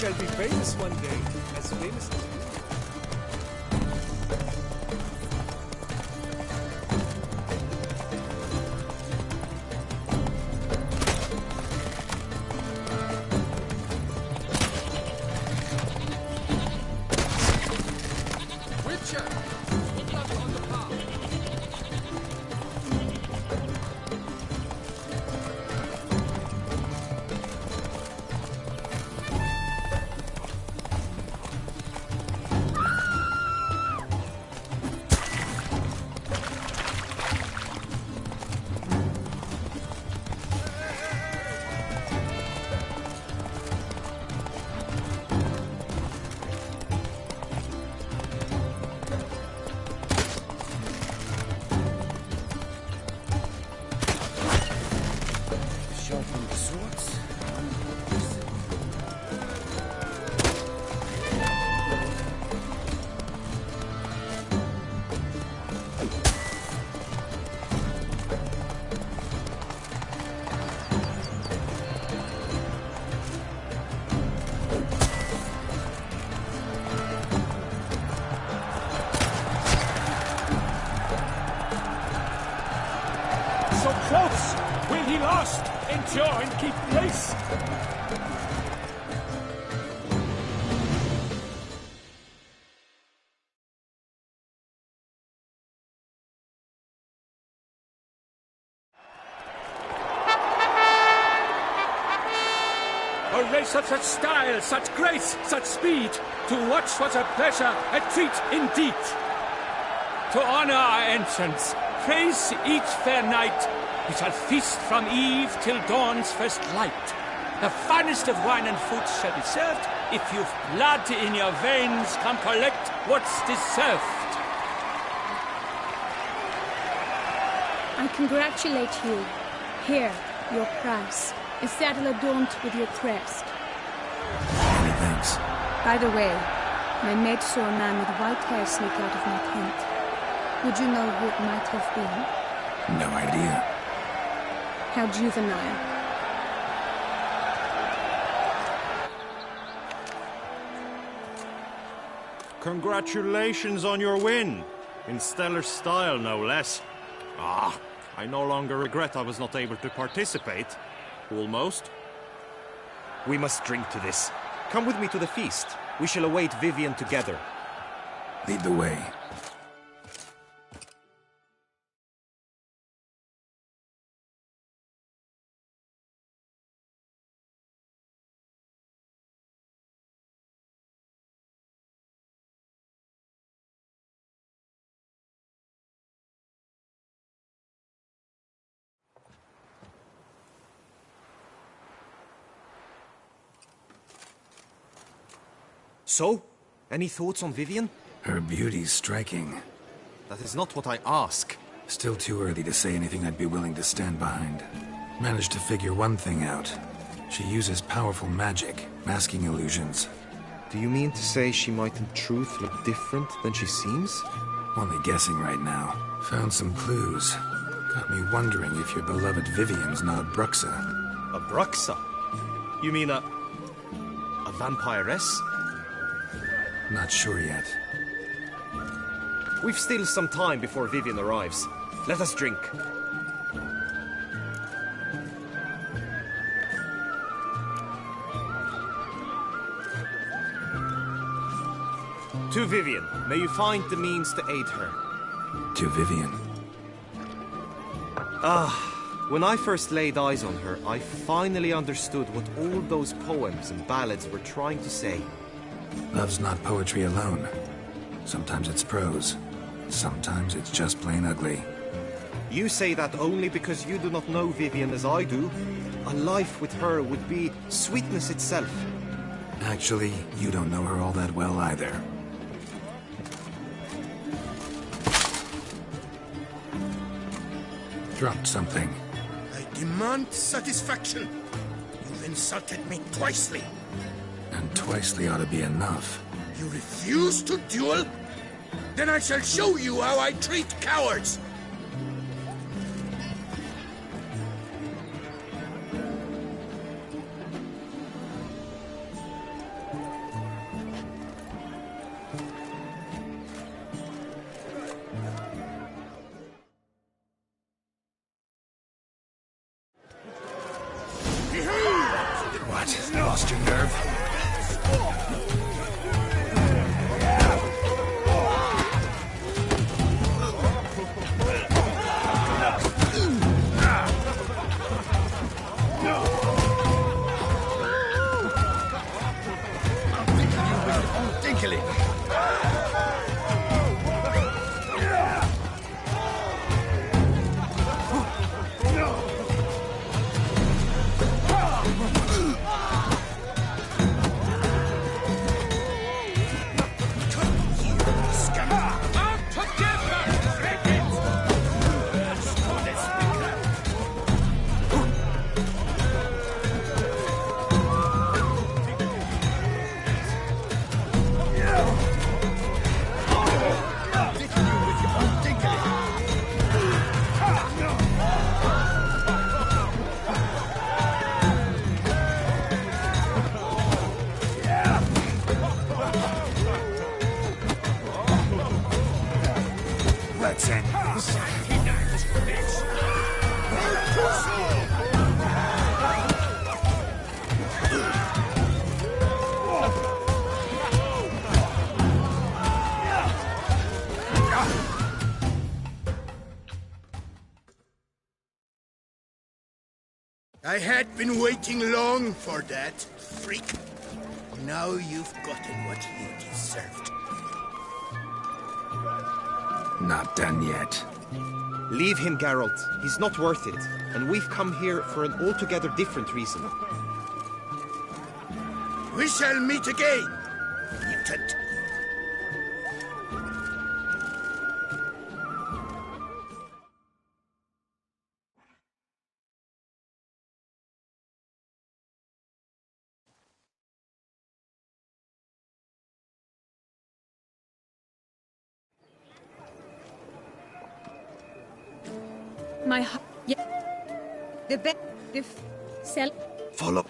Shall be famous one day, as famous as you. So close! Will he last? Endure and keep pace! A race of such style, such grace, such speed. To watch was a pleasure, a treat indeed. To honor our entrance, praise each fair night. We shall feast from eve till dawn's first light. The finest of wine and food shall be served. If you've blood in your veins, come collect what's deserved. I congratulate you. Here, your prize. A saddle adorned with your crest. Many thanks. By the way, my maid saw a man with white hair sneak out of my tent. Would you know who it might have been? No idea. How juvenile. Congratulations on your win. In stellar style, no less. I no longer regret I was not able to participate. Almost. We must drink to this. Come with me to the feast. We shall await Vivian together. Lead the way. So? Any thoughts on Vivian? Her beauty's striking. That is not what I ask. Still too early to say anything I'd be willing to stand behind. Managed to figure one thing out. She uses powerful magic, masking illusions. Do you mean to say she might in truth look different than she seems? Only guessing right now. Found some clues. Got me wondering if your beloved Vivian's not a Bruxa. A Bruxa? You mean a vampiress? Not sure yet. We've still some time before Vivian arrives. Let us drink. To Vivian, may you find the means to aid her. To Vivian. When I first laid eyes on her, I finally understood what all those poems and ballads were trying to say. Love's not poetry alone. Sometimes it's prose. Sometimes it's just plain ugly. You say that only because you do not know Vivian as I do. A life with her would be sweetness itself. Actually, you don't know her all that well either. Dropped something. I demand satisfaction. You've insulted me twicely. And twicely ought to be enough. You refuse to duel? Then I shall show you how I treat cowards! What? Lost your nerve? Let's end this. I had been waiting long for that, freak. Now you've gotten what you deserved. Not done yet. Leave him, Geralt. He's not worth it. And we've come here for an altogether different reason. We shall meet again, mutant. My heart. Yeah. The cell. Follow.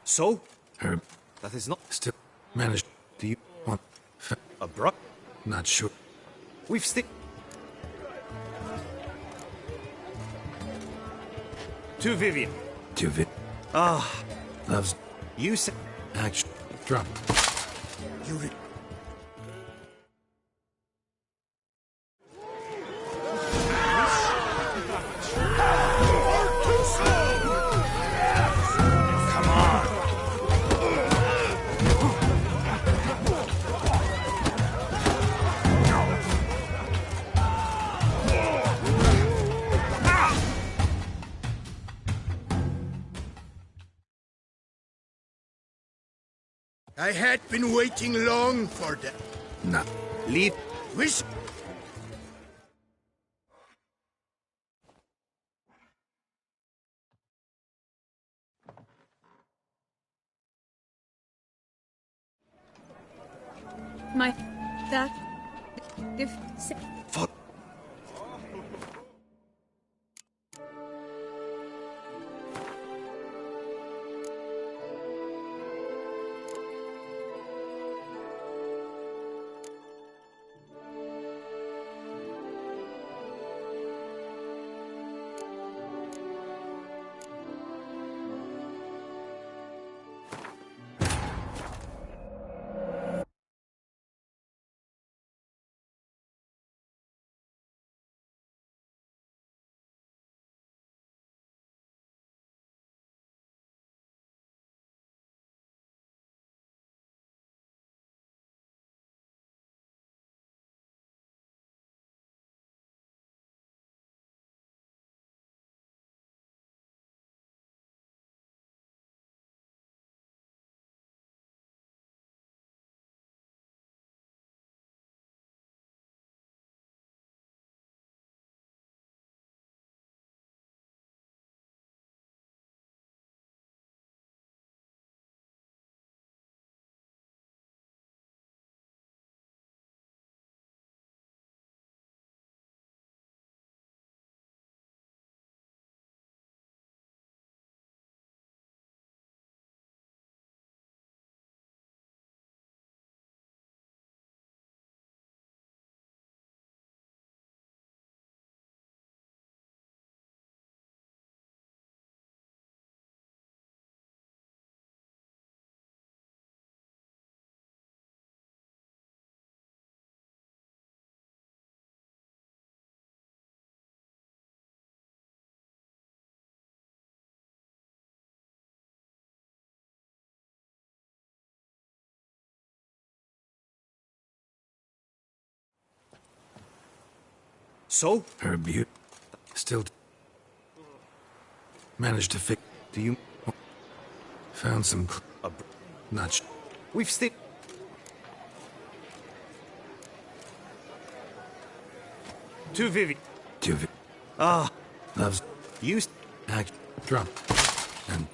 So? Herb. That is not... Still managed. Do you want... Abrupt? Not sure. We've still... To Vivian. To Viv... Ah. Loves... You said... Action. Drop. You I had been waiting long for that. No. Leave. Wish. My... that... if... Fuck. So? Herb, you... Still... Managed to fix... Do you... Found some... Not We've still... To Vivi. To Viv... Ah. Loves... Used... Act... Drop. And...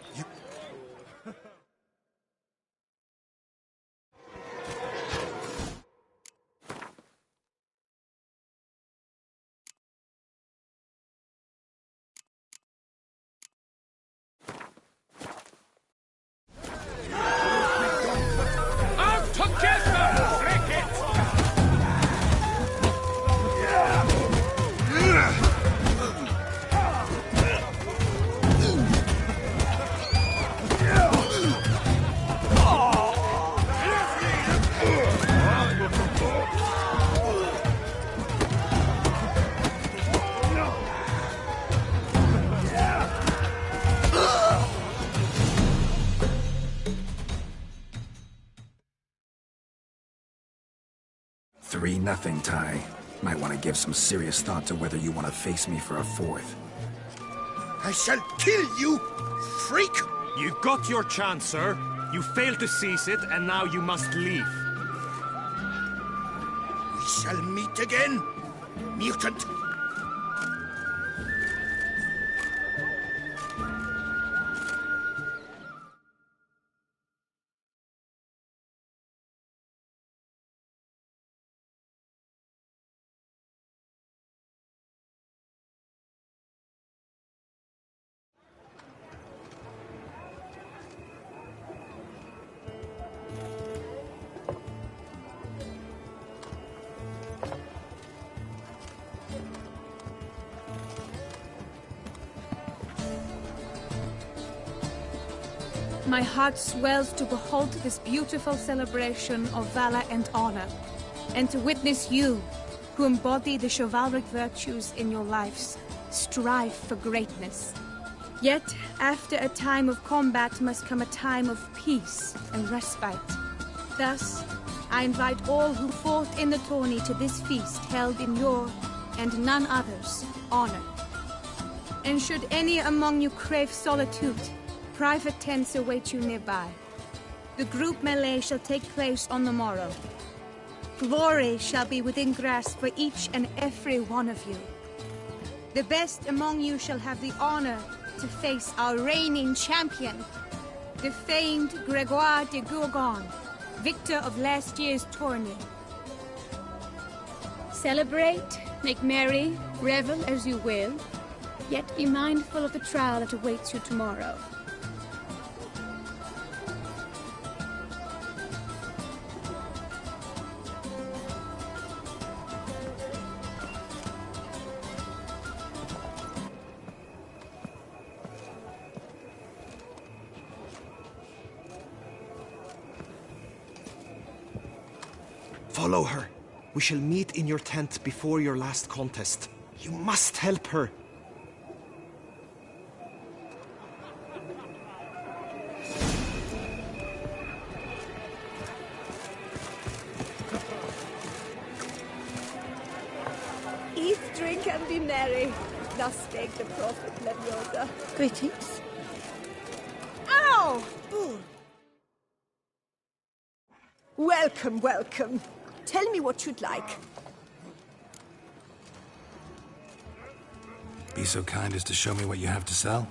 Nothing, Ty. Might want to give some serious thought to whether you want to face me for a fourth. I shall kill you, freak! You got your chance, sir. You failed to seize it, and now you must leave. We shall meet again, mutant. my heart swells to behold this beautiful celebration of valor and honor, and to witness you, who embody the chivalric virtues in your lives, strive for greatness. Yet, after a time of combat must come a time of peace and respite. Thus, I invite all who fought in the tourney to this feast held in your, and none other's, honor. And should any among you crave solitude, private tents await you nearby. The group melee shall take place on the morrow. Glory shall be within grasp for each and every one of you. The best among you shall have the honor to face our reigning champion, the famed Gregoire de Gourgon, victor of last year's tourney. Celebrate, make merry, revel as you will, yet be mindful of the trial that awaits you tomorrow. Follow her. We shall meet in your tent before your last contest. You must help her. Eat, drink, and be merry. Thus spake the prophet Leviosa. Greetings. Ow! Ooh. Welcome, welcome. Tell me what you'd like. Be so kind as to show me what you have to sell?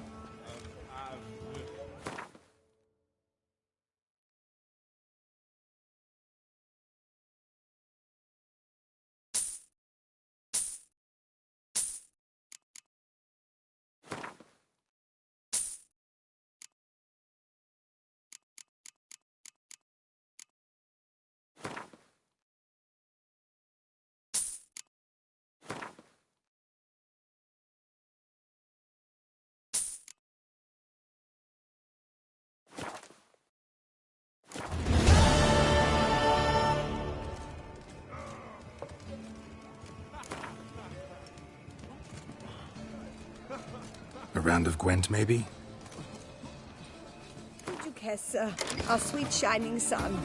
A round of Gwent, maybe? Duchessa, our sweet shining sun.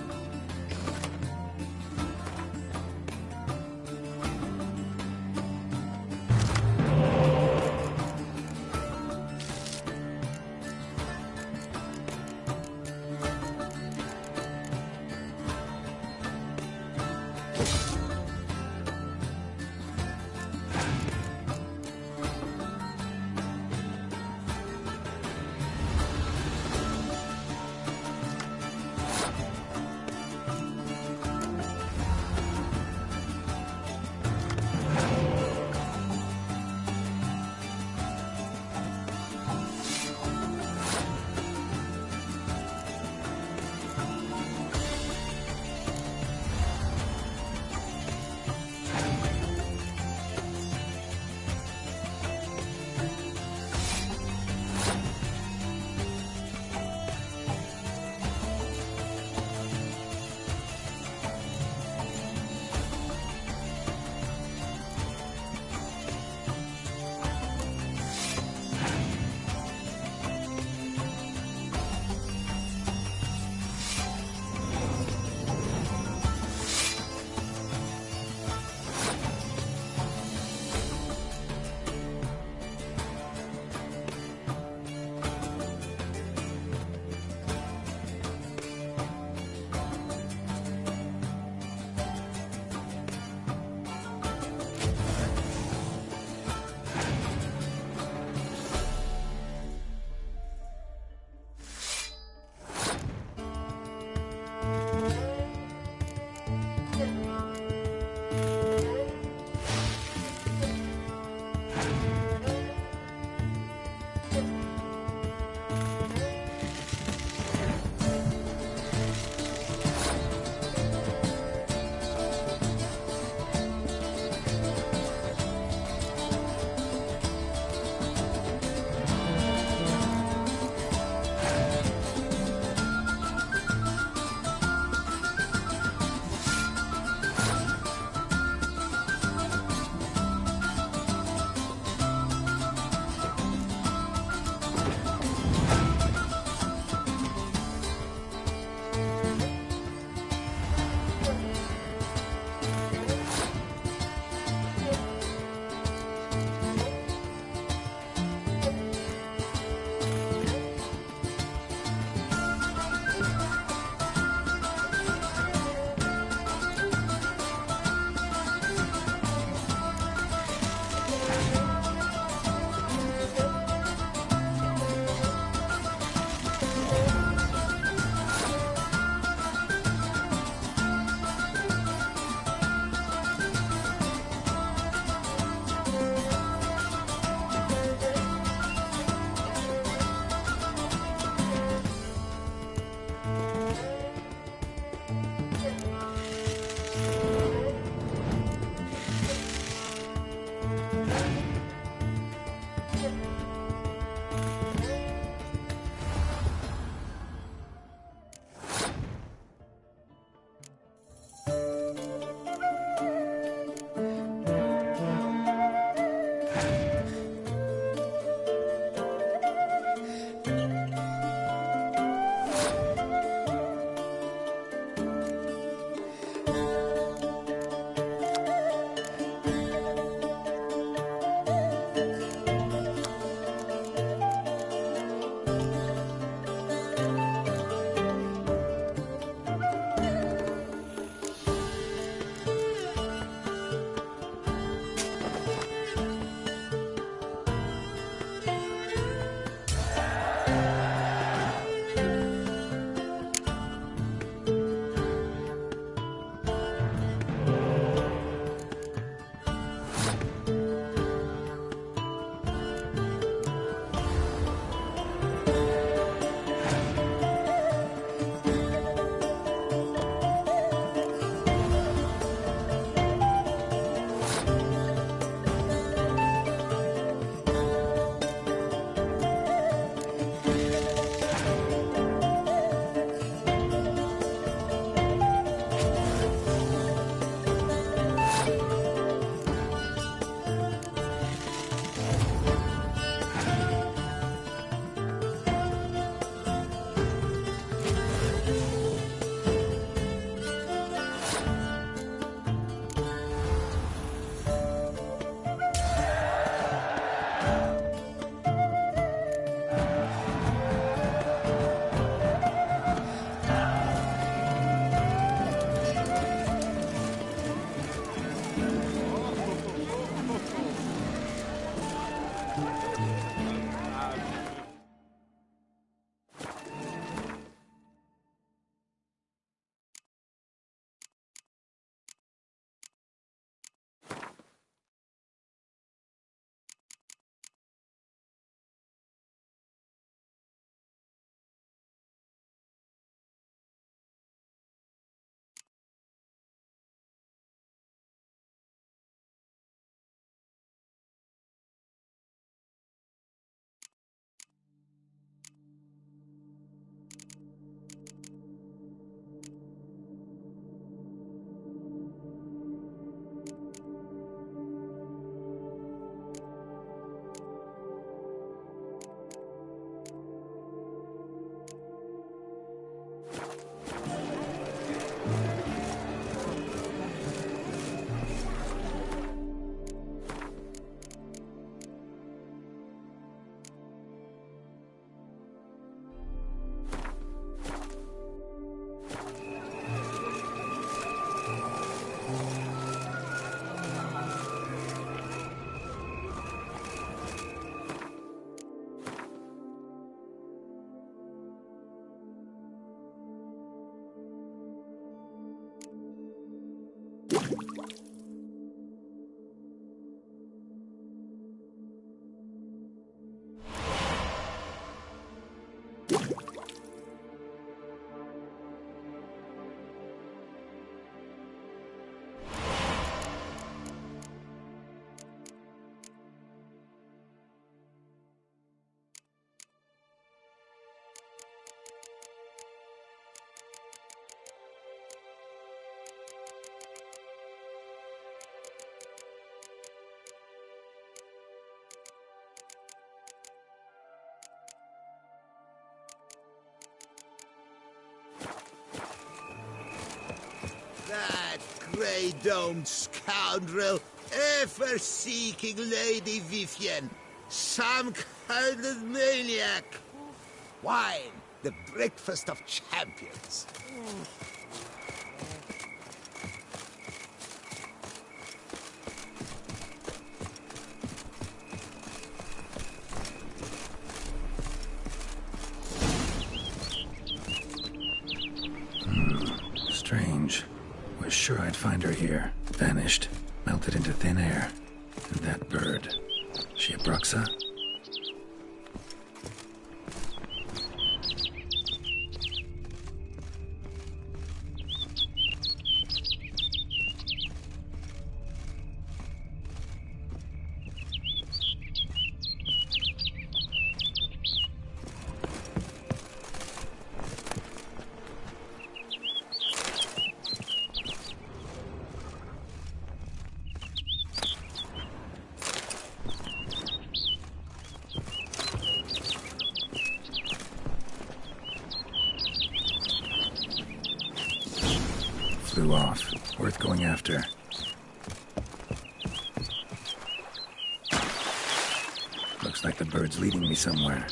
That grey-domed scoundrel, ever-seeking Lady Vivienne. Some kind of maniac. Wine, the breakfast of champions. Strange. Was sure I'd find her here. Vanished. Melted into thin air. And that bird. She a Bruxa? Flew off. Worth going after. Looks like the bird's leading me somewhere.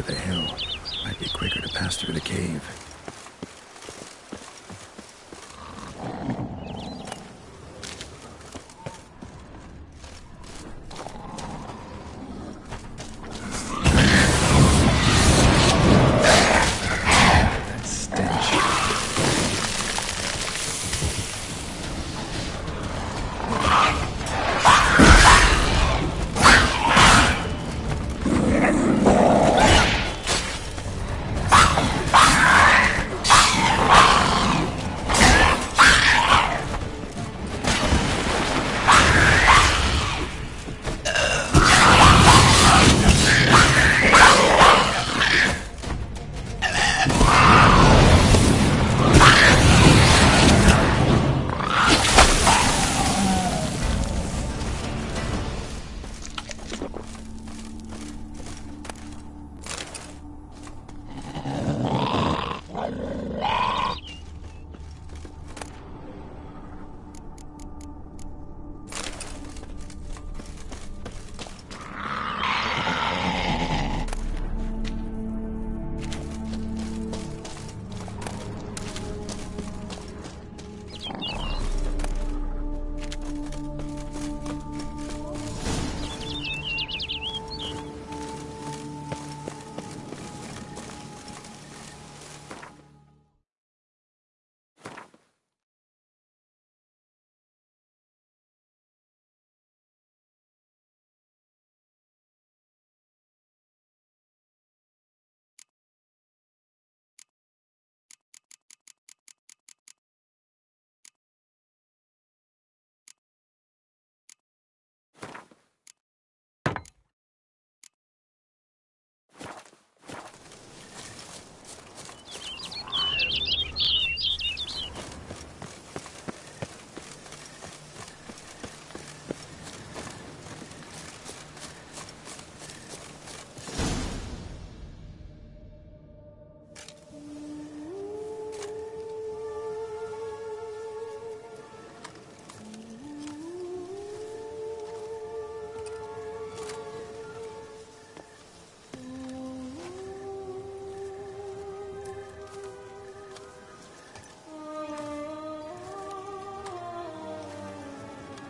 the hill. Might be quicker to pass through the cave.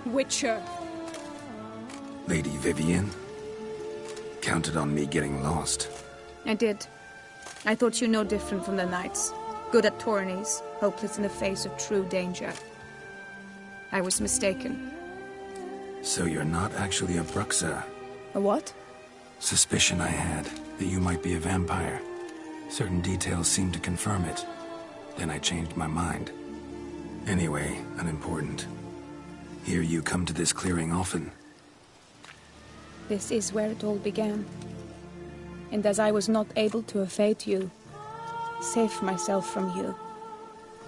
Witcher. Lady Vivienne? Counted on me getting lost. I did. I thought you no different from the knights. Good at tourneys, hopeless in the face of true danger. I was mistaken. So you're not actually a Bruxa? A what? Suspicion I had, that you might be a vampire. Certain details seemed to confirm it. Then I changed my mind. Anyway, unimportant. Hear you come to this clearing often. This is where it all began. And as I was not able to evade you, save myself from you,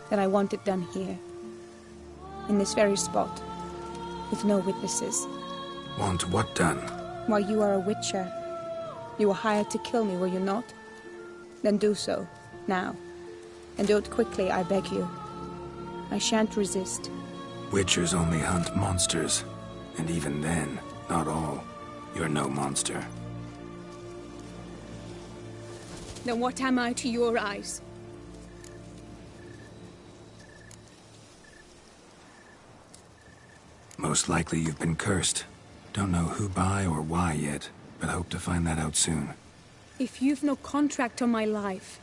that I want it done here. In this very spot. With no witnesses. Want what done? Why, you are a witcher. You were hired to kill me, were you not? Then do so, now. And do it quickly, I beg you. I shan't resist. Witchers only hunt monsters. And even then, not all. You're no monster. Then what am I to your eyes? Most likely you've been cursed. Don't know who by or why yet, but hope to find that out soon. If you've no contract on my life,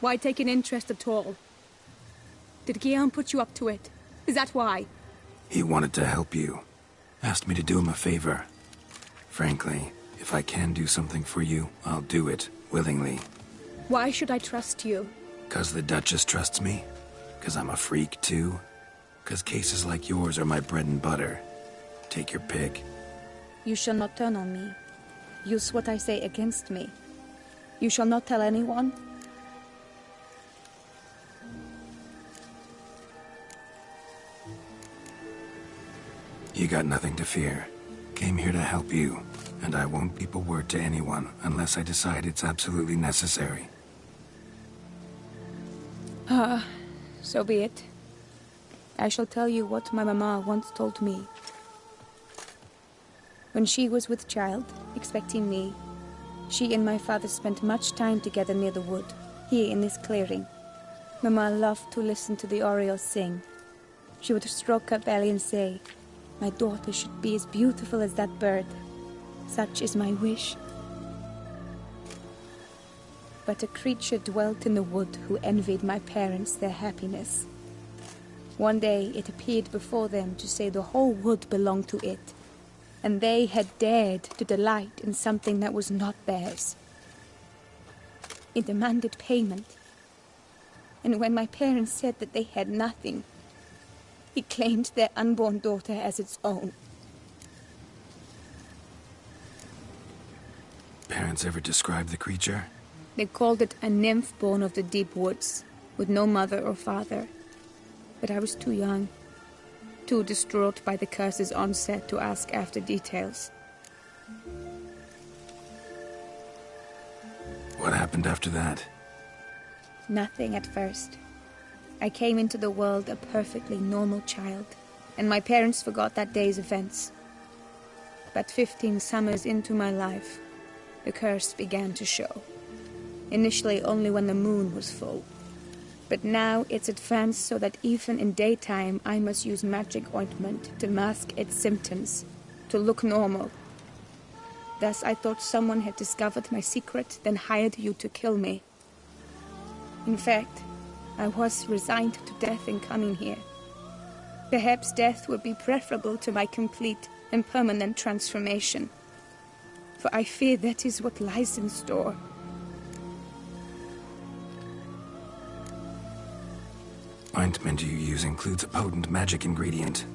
why take an interest at all? Did Guillaume put you up to it? Is that why? He wanted to help you. Asked me to do him a favor. Frankly, if I can do something for you, I'll do it, willingly. Why should I trust you? 'Cause the Duchess trusts me? 'Cause I'm a freak, too? 'Cause cases like yours are my bread and butter. Take your pick. You shall not turn on me. Use what I say against me. You shall not tell anyone. You got nothing to fear. Came here to help you, and I won't keep a word to anyone unless I decide it's absolutely necessary. So be it. I shall tell you what my mama once told me. When she was with child, expecting me, She and my father spent much time together near the wood, here in this clearing. Mama loved to listen to the orioles sing. She would stroke her belly and say, "My daughter should be as beautiful as that bird. Such is my wish." But a creature dwelt in the wood who envied my parents their happiness. One day it appeared before them to say the whole wood belonged to it, and they had dared to delight in something that was not theirs. It demanded payment, and when my parents said that they had nothing, it claimed their unborn daughter as its own. Parents ever describe the creature? They called it a nymph born of the deep woods, with no mother or father. But I was too young, too distraught by the curse's onset to ask after details. What happened after that? Nothing at first. I came into the world a perfectly normal child, and my parents forgot that day's events. But 15 summers into my life, the curse began to show. Initially only when the moon was full. But now it's advanced so that even in daytime I must use magic ointment to mask its symptoms, to look normal. Thus I thought someone had discovered my secret, then hired you to kill me. In fact, I was resigned to death in coming here. Perhaps death would be preferable to my complete and permanent transformation. For I fear that is what lies in store. Ointment you use includes a potent magic ingredient.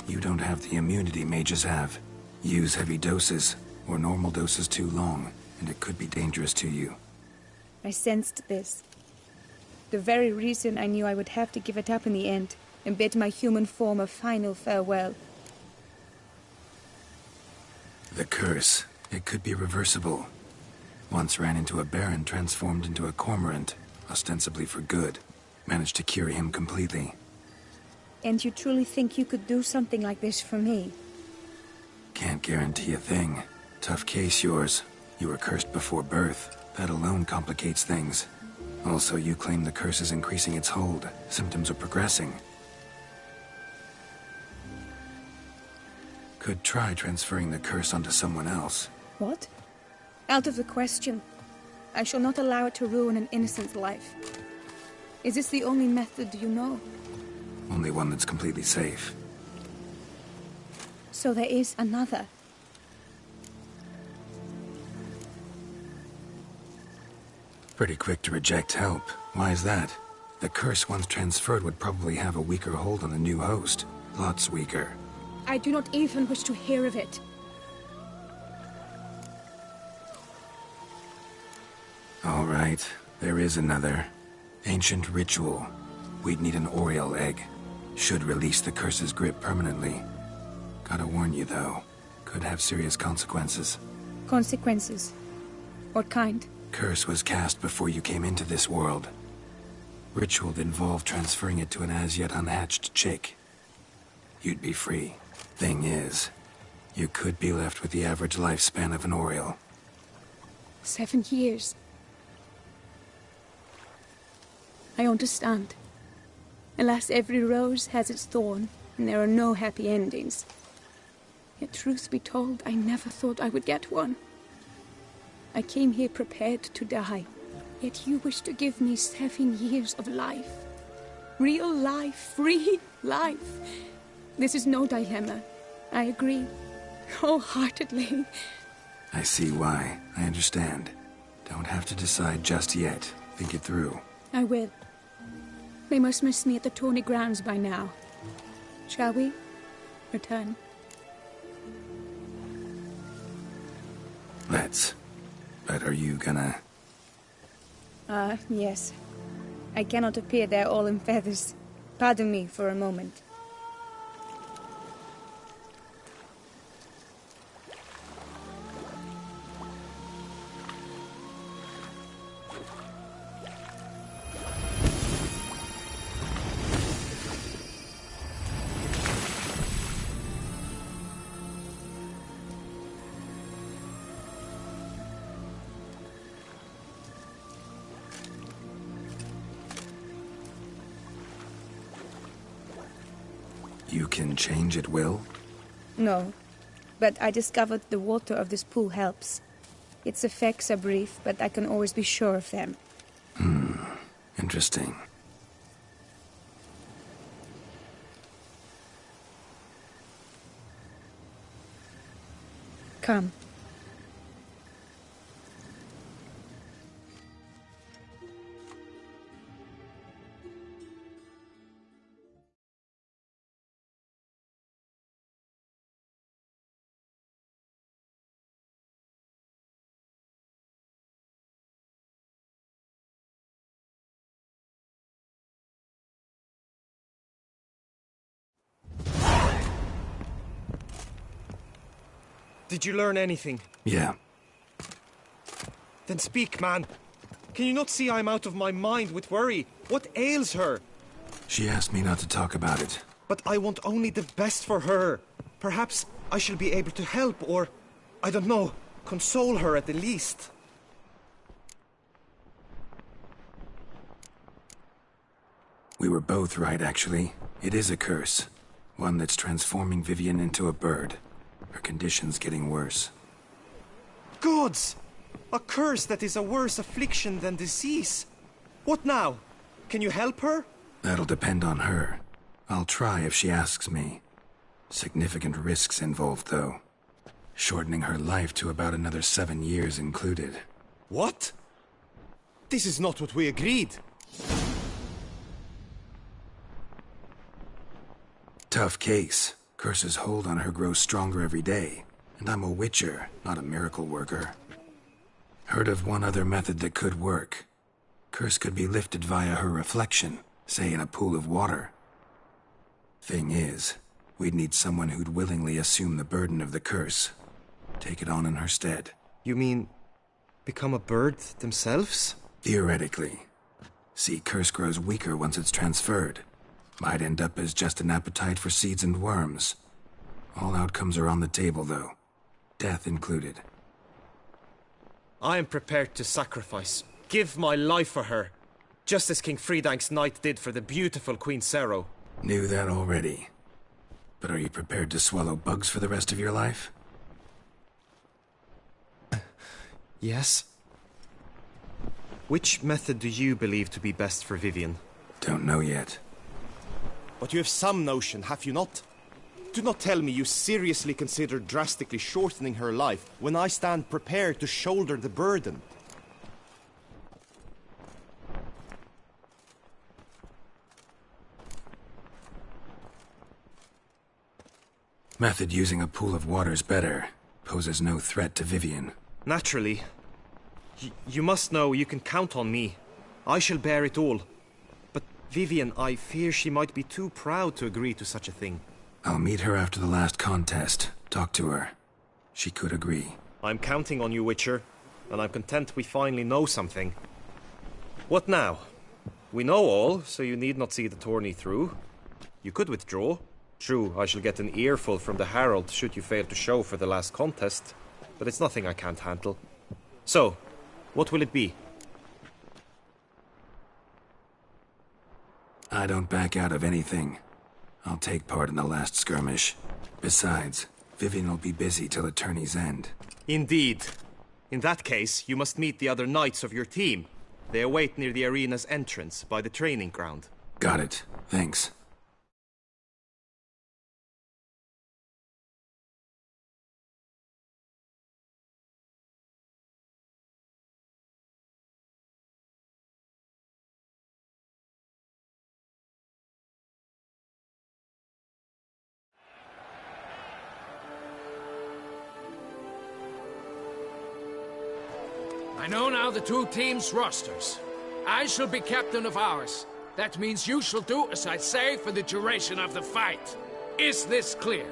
You don't have the immunity mages have. Use heavy doses, or normal doses too long, and it could be dangerous to you. I sensed this. The very reason I knew I would have to give it up in the end, and bid my human form a final farewell. The curse. It could be reversible. Once ran into a baron transformed into a cormorant, ostensibly for good. Managed to cure him completely. And you truly think you could do something like this for me? Can't guarantee a thing. Tough case, yours. You were cursed before birth. That alone complicates things. Also, you claim the curse is increasing its hold. Symptoms are progressing. Could try transferring the curse onto someone else. What? Out of the question. I shall not allow it to ruin an innocent's life. Is this the only method you know? Only one that's completely safe. So there is another. Pretty quick to reject help. Why is that? The curse once transferred would probably have a weaker hold on the new host. Lots weaker. I do not even wish to hear of it. All right, there is another. Ancient ritual. We'd need an oriole egg. Should release the curse's grip permanently. Gotta warn you, though. Could have serious consequences. Consequences? What kind? Curse was cast before you came into this world. Ritual involved transferring it to an as-yet unhatched chick. You'd be free. Thing is, you could be left with the average lifespan of an oriole. 7 years. I understand. Alas, every rose has its thorn, and there are no happy endings. Yet truth be told, I never thought I would get one. I came here prepared to die, yet you wish to give me 7 years of life. Real life, free life. This is no dilemma. I agree, wholeheartedly. I see why. I understand. Don't have to decide just yet. Think it through. I will. They must miss me at the tourney grounds by now. Shall we? Return. Let's. But are you gonna... Yes. I cannot appear there all in feathers. Pardon me for a moment. You can change at will? No, but I discovered the water of this pool helps. Its effects are brief, but I can always be sure of them. Interesting. Come. Did you learn anything? Yeah. Then speak, man. Can you not see I'm out of my mind with worry? What ails her? She asked me not to talk about it. But I want only the best for her. Perhaps I shall be able to help, or, I don't know, console her at the least. We were both right, actually. It is a curse. One that's transforming Vivian into a bird. Her condition's getting worse. Gods! A curse that is a worse affliction than disease. What now? Can you help her? That'll depend on her. I'll try if she asks me. Significant risks involved, though. Shortening her life to about another 7 years included. What? This is not what we agreed. Tough case. Curse's hold on her grows stronger every day. And I'm a witcher, not a miracle worker. Heard of one other method that could work. Curse could be lifted via her reflection, say in a pool of water. Thing is, we'd need someone who'd willingly assume the burden of the curse. Take it on in her stead. You mean, become a bird themselves? Theoretically. See, curse grows weaker once it's transferred. Might end up as just an appetite for seeds and worms. All outcomes are on the table, though. Death included. I am prepared to sacrifice. Give my life for her. Just as King Fridank's knight did for the beautiful Queen Sero. Knew that already. But are you prepared to swallow bugs for the rest of your life? Yes. Which method do you believe to be best for Vivian? Don't know yet. But you have some notion, have you not? Do not tell me you seriously consider drastically shortening her life when I stand prepared to shoulder the burden. Method using a pool of water's better. Poses no threat to Vivian. Naturally. You must know you can count on me. I shall bear it all. But Vivian, I fear she might be too proud to agree to such a thing. I'll meet her after the last contest. Talk to her. She could agree. I'm counting on you, Witcher. And I'm content we finally know something. What now? We know all, so you need not see the tourney through. You could withdraw. True, I shall get an earful from the Herald should you fail to show for the last contest. But it's nothing I can't handle. So, what will it be? I don't back out of anything. I'll take part in the last skirmish. Besides, Vivian will be busy till the tourney's end. Indeed. In that case, you must meet the other knights of your team. They await near the arena's entrance, by the training ground. Got it. Thanks. I know now the two teams' rosters. I shall be captain of ours. That means you shall do as I say for the duration of the fight. Is this clear?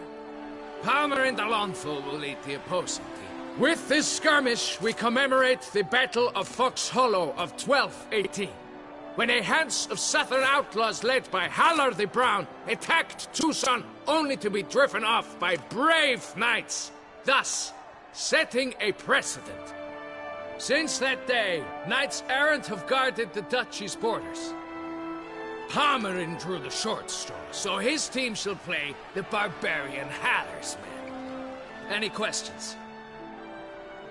Palmer and Alonso will lead the opposing team. With this skirmish, we commemorate the Battle of Fox Hollow of 1218, when a Hans of Southern outlaws led by Halar the Brown attacked Tucson only to be driven off by brave knights, thus setting a precedent. Since that day, knights errant have guarded the duchy's borders. Hammering drew the short straw, so his team shall play the barbarian Haller's men. Any questions?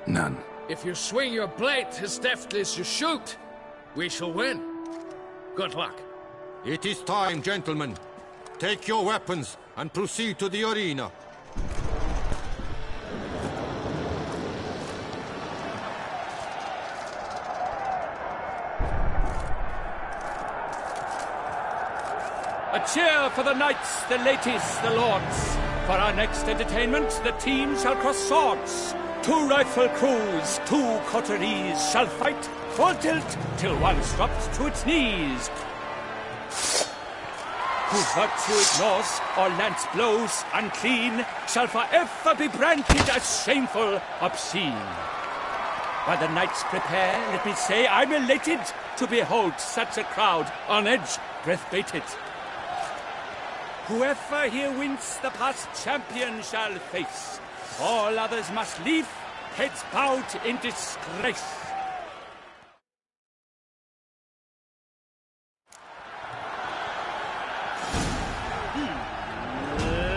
None. If you swing your blade as deftly as you shoot, we shall win. Good luck. It is time, gentlemen. Take your weapons and proceed to the arena. A cheer for the knights, the ladies, the lords. For our next entertainment, the team shall cross swords. 2 rifle crews, 2 coteries shall fight full tilt till one drops to its knees. Whose virtue ignores or lance blows unclean shall forever be branded as shameful, obscene. While the knights prepare, let me say I'm elated to behold such a crowd on edge, breath baited. Whoever here wins the past champion shall face. All others must leave, heads bowed in disgrace.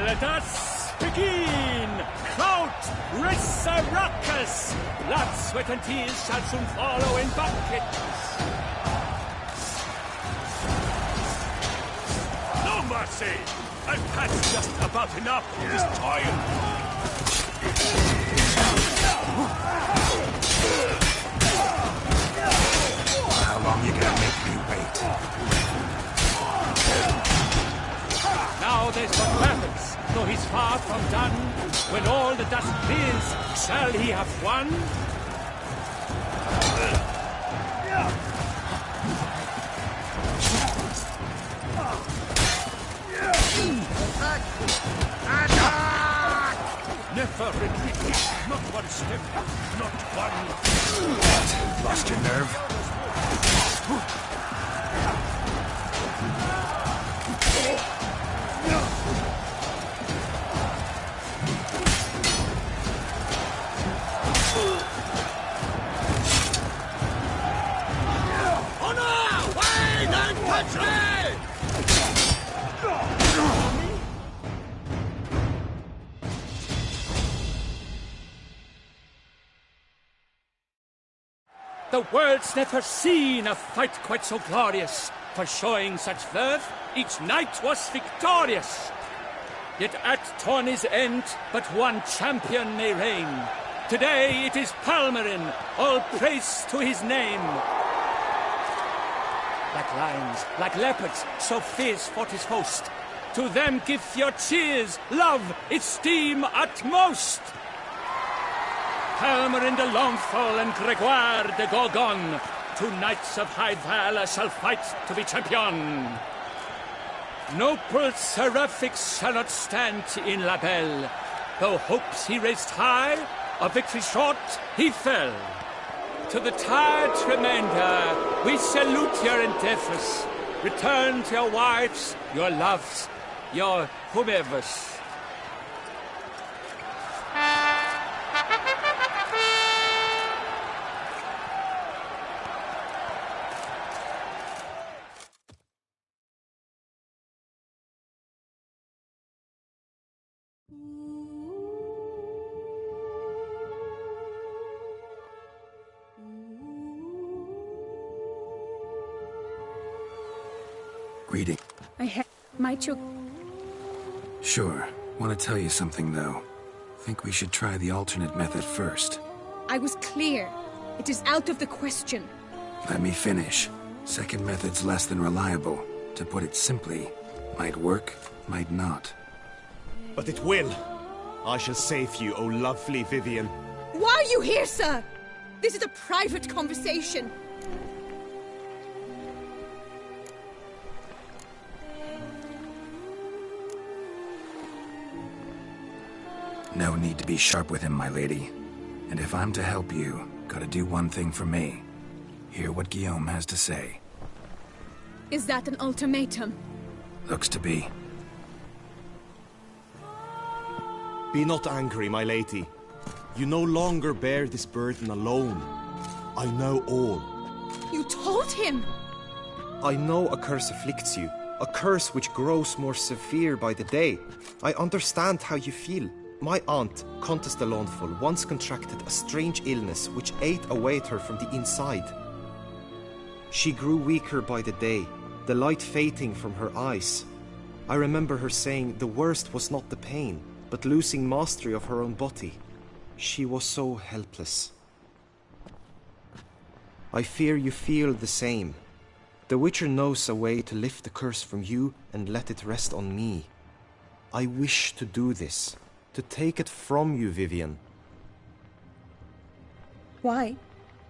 Let us begin! Kraut, Resurrectus! Blood, sweat, and tears shall soon follow in buckets. No mercy! I've had just about enough of this toil. How long you gonna make me wait? Now there's what happens, though he's far from done. When all the dust clears, shall he have won? Never retreat, not one step, not one. What? Lost your nerve? Honor! Wayne and country! The world's never seen a fight quite so glorious. For showing such verve, each knight was victorious. Yet at tourney's end, but one champion may reign. Today it is Palmerin, all praise to his name. Like lions, like leopards, so fierce fought his host. To them give your cheers, love, esteem utmost. Palmerin de Longfall and Gregoire de Gorgon, 2 knights of high valor shall fight to be champion. Noble seraphics shall not stand in La Belle. Though hopes he raised high, of victory short he fell. To the tired remainder, we salute your endeavors. Return to your wives, your loves, your whomevers. Greeting. Might you... Sure. Want to tell you something, though. Think we should try the alternate method first. I was clear. It is out of the question. Let me finish. Second method's less than reliable. To put it simply, might work, might not. But it will. I shall save you, O lovely Vivian. Why are you here, sir? This is a private conversation. No need to be sharp with him, my lady. And if I'm to help you, gotta do one thing for me. Hear what Guillaume has to say. Is that an ultimatum? Looks to be. Be not angry, my lady. You no longer bear this burden alone. I know all. You told him! I know a curse afflicts you, a curse which grows more severe by the day. I understand how you feel. My aunt, Countess de Lawnful, once contracted a strange illness which ate away at her from the inside. She grew weaker by the day, the light fading from her eyes. I remember her saying the worst was not the pain, but losing mastery of her own body. She was so helpless. I fear you feel the same. The Witcher knows a way to lift the curse from you and let it rest on me. I wish to do this, to take it from you, Vivian. Why?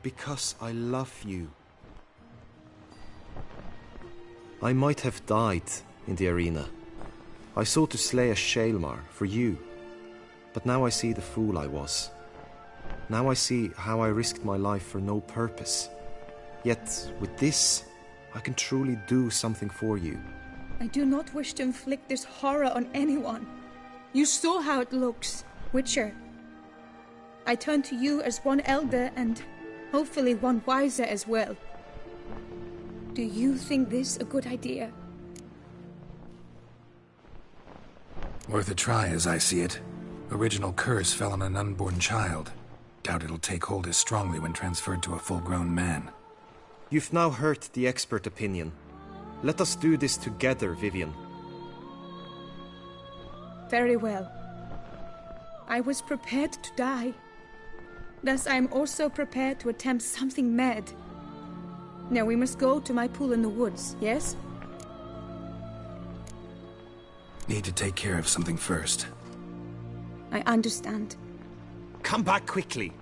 Because I love you. I might have died in the arena. I sought to slay a R.OMAR for you. But now I see the fool I was. Now I see how I risked my life for no purpose. Yet, with this, I can truly do something for you. I do not wish to inflict this horror on anyone. You saw how it looks, Witcher. I turn to you as one elder and hopefully one wiser as well. Do you think this a good idea? Worth a try, as I see it. Original curse fell on an unborn child. Doubt it'll take hold as strongly when transferred to a full-grown man. You've now heard the expert opinion. Let us do this together, Vivian. Very well. I was prepared to die. Thus I am also prepared to attempt something mad. Now we must go to my pool in the woods, yes? Need to take care of something first. I understand. Come back quickly.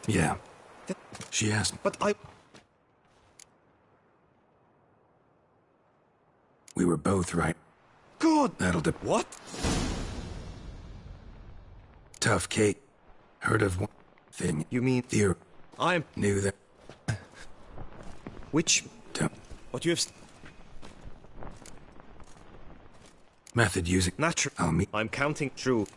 Yeah. She asked. But I... We were both right. God! That'll do. What? Tough Kate. Heard of one thing. You mean... Theor... I knew that... Which... What you have... Method using... Natural... I'm counting true.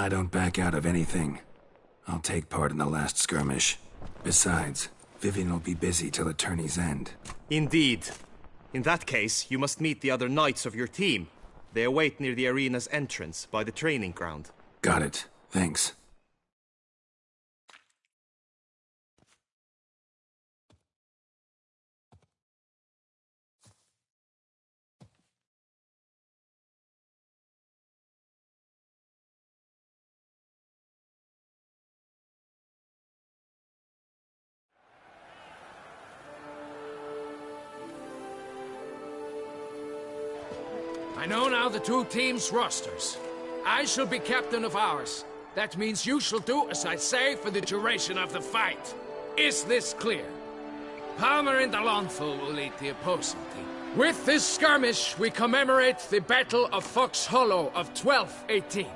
I don't back out of anything. I'll take part in the last skirmish. Besides, Vivian will be busy till the tourney's end. Indeed. In that case, you must meet the other knights of your team. They await near the arena's entrance, by the training ground. Got it. Thanks. I know now the two teams' rosters. I shall be captain of ours. That means you shall do as I say for the duration of the fight. Is this clear? Palmer and Alonso will lead the opposing team. With this skirmish, we commemorate the Battle of Fox Hollow of 1218,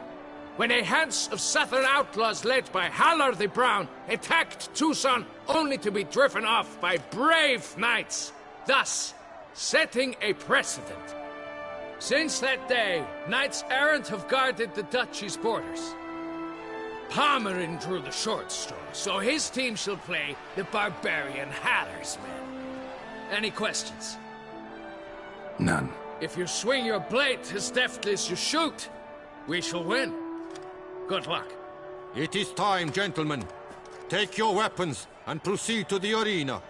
when a Hans of Southern outlaws led by Halar the Brown attacked Tucson only to be driven off by brave knights, thus setting a precedent. Since that day, knights errant have guarded the duchy's borders. Palmerin drew the short straw, so his team shall play the barbarian Haller's men. Any questions? None. If you swing your blade as deftly as you shoot, we shall win. Good luck. It is time, gentlemen. Take your weapons and proceed to the arena.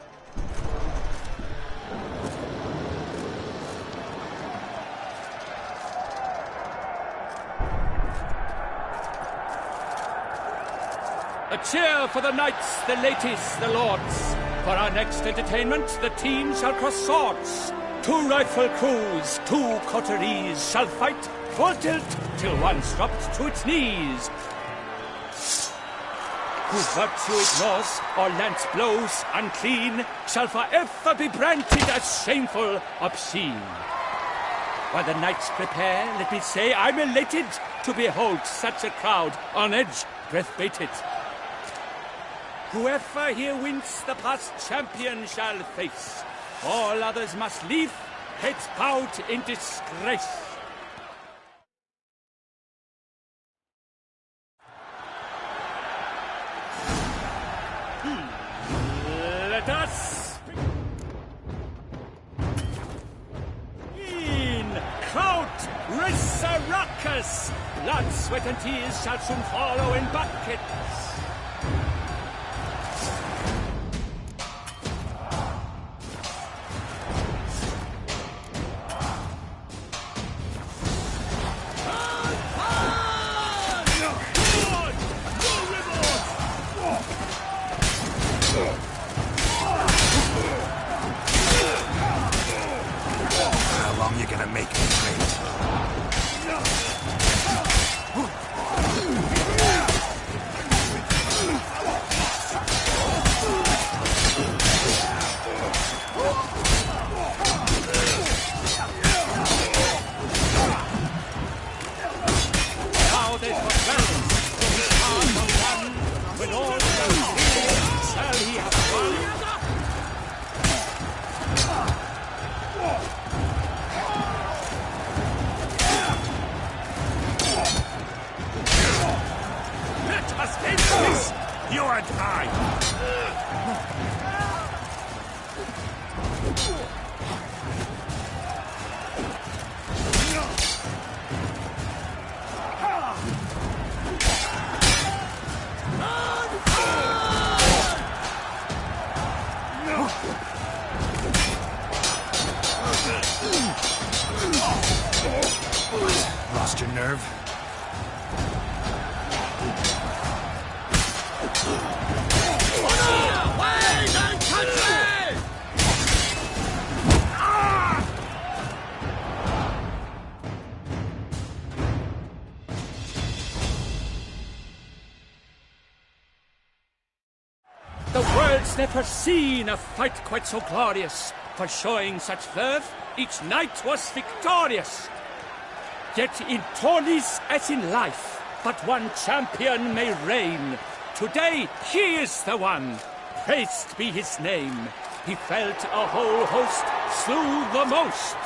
A cheer for the knights, the ladies, the lords. For our next entertainment, the teams shall cross swords. 2 rifle crews, 2 coteries shall fight full tilt till one's dropped to its knees. Who virtue ignores or lance blows unclean shall forever be branded as shameful, obscene. While the knights prepare, let me say I'm elated to behold such a crowd on edge, breath-baited. Whoever here wins the past champion shall face. All others must leave, heads bowed in disgrace. Let us in Count Resurrecus. Blood, sweat, and tears shall soon follow in buckets. Lost your nerve? The world's never seen a fight quite so glorious. For showing such verve, each knight was victorious. Yet in tourneys as in life, but one champion may reign. Today he is the one, praised be his name. He felt a whole host, slew the most.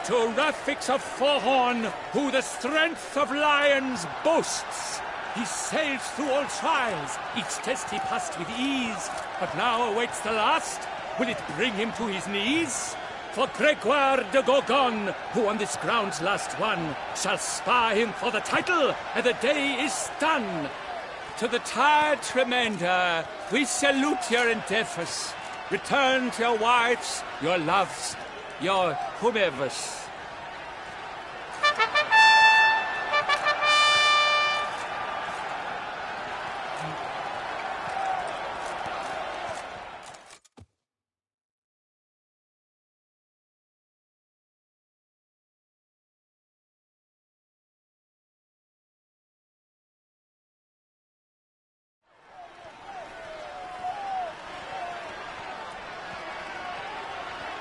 to Rafix of Forhorn, who the strength of lions boasts. He sailed through all trials, each test he passed with ease, but now awaits the last. Will it bring him to his knees? For Gregoire de Gorgon, who on this ground's last won, shall spar him for the title, and the day is done. To the tired remainder, we salute your endeavors. Return to your wives, your loves, your whomevers.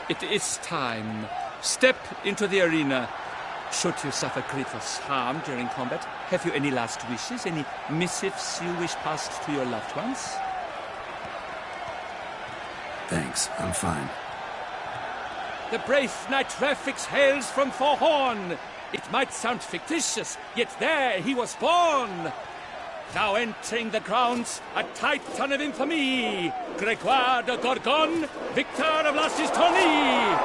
It is time. Step into the arena. Should you suffer grievous harm during combat, have you any last wishes, any missives you wish passed to your loved ones? Thanks, I'm fine. The brave knight Rafix hails from Forhorn. It might sound fictitious, yet there he was born. Now entering the grounds, a titan of infamy, Gregoire de Gorgon, victor of last year's tourney.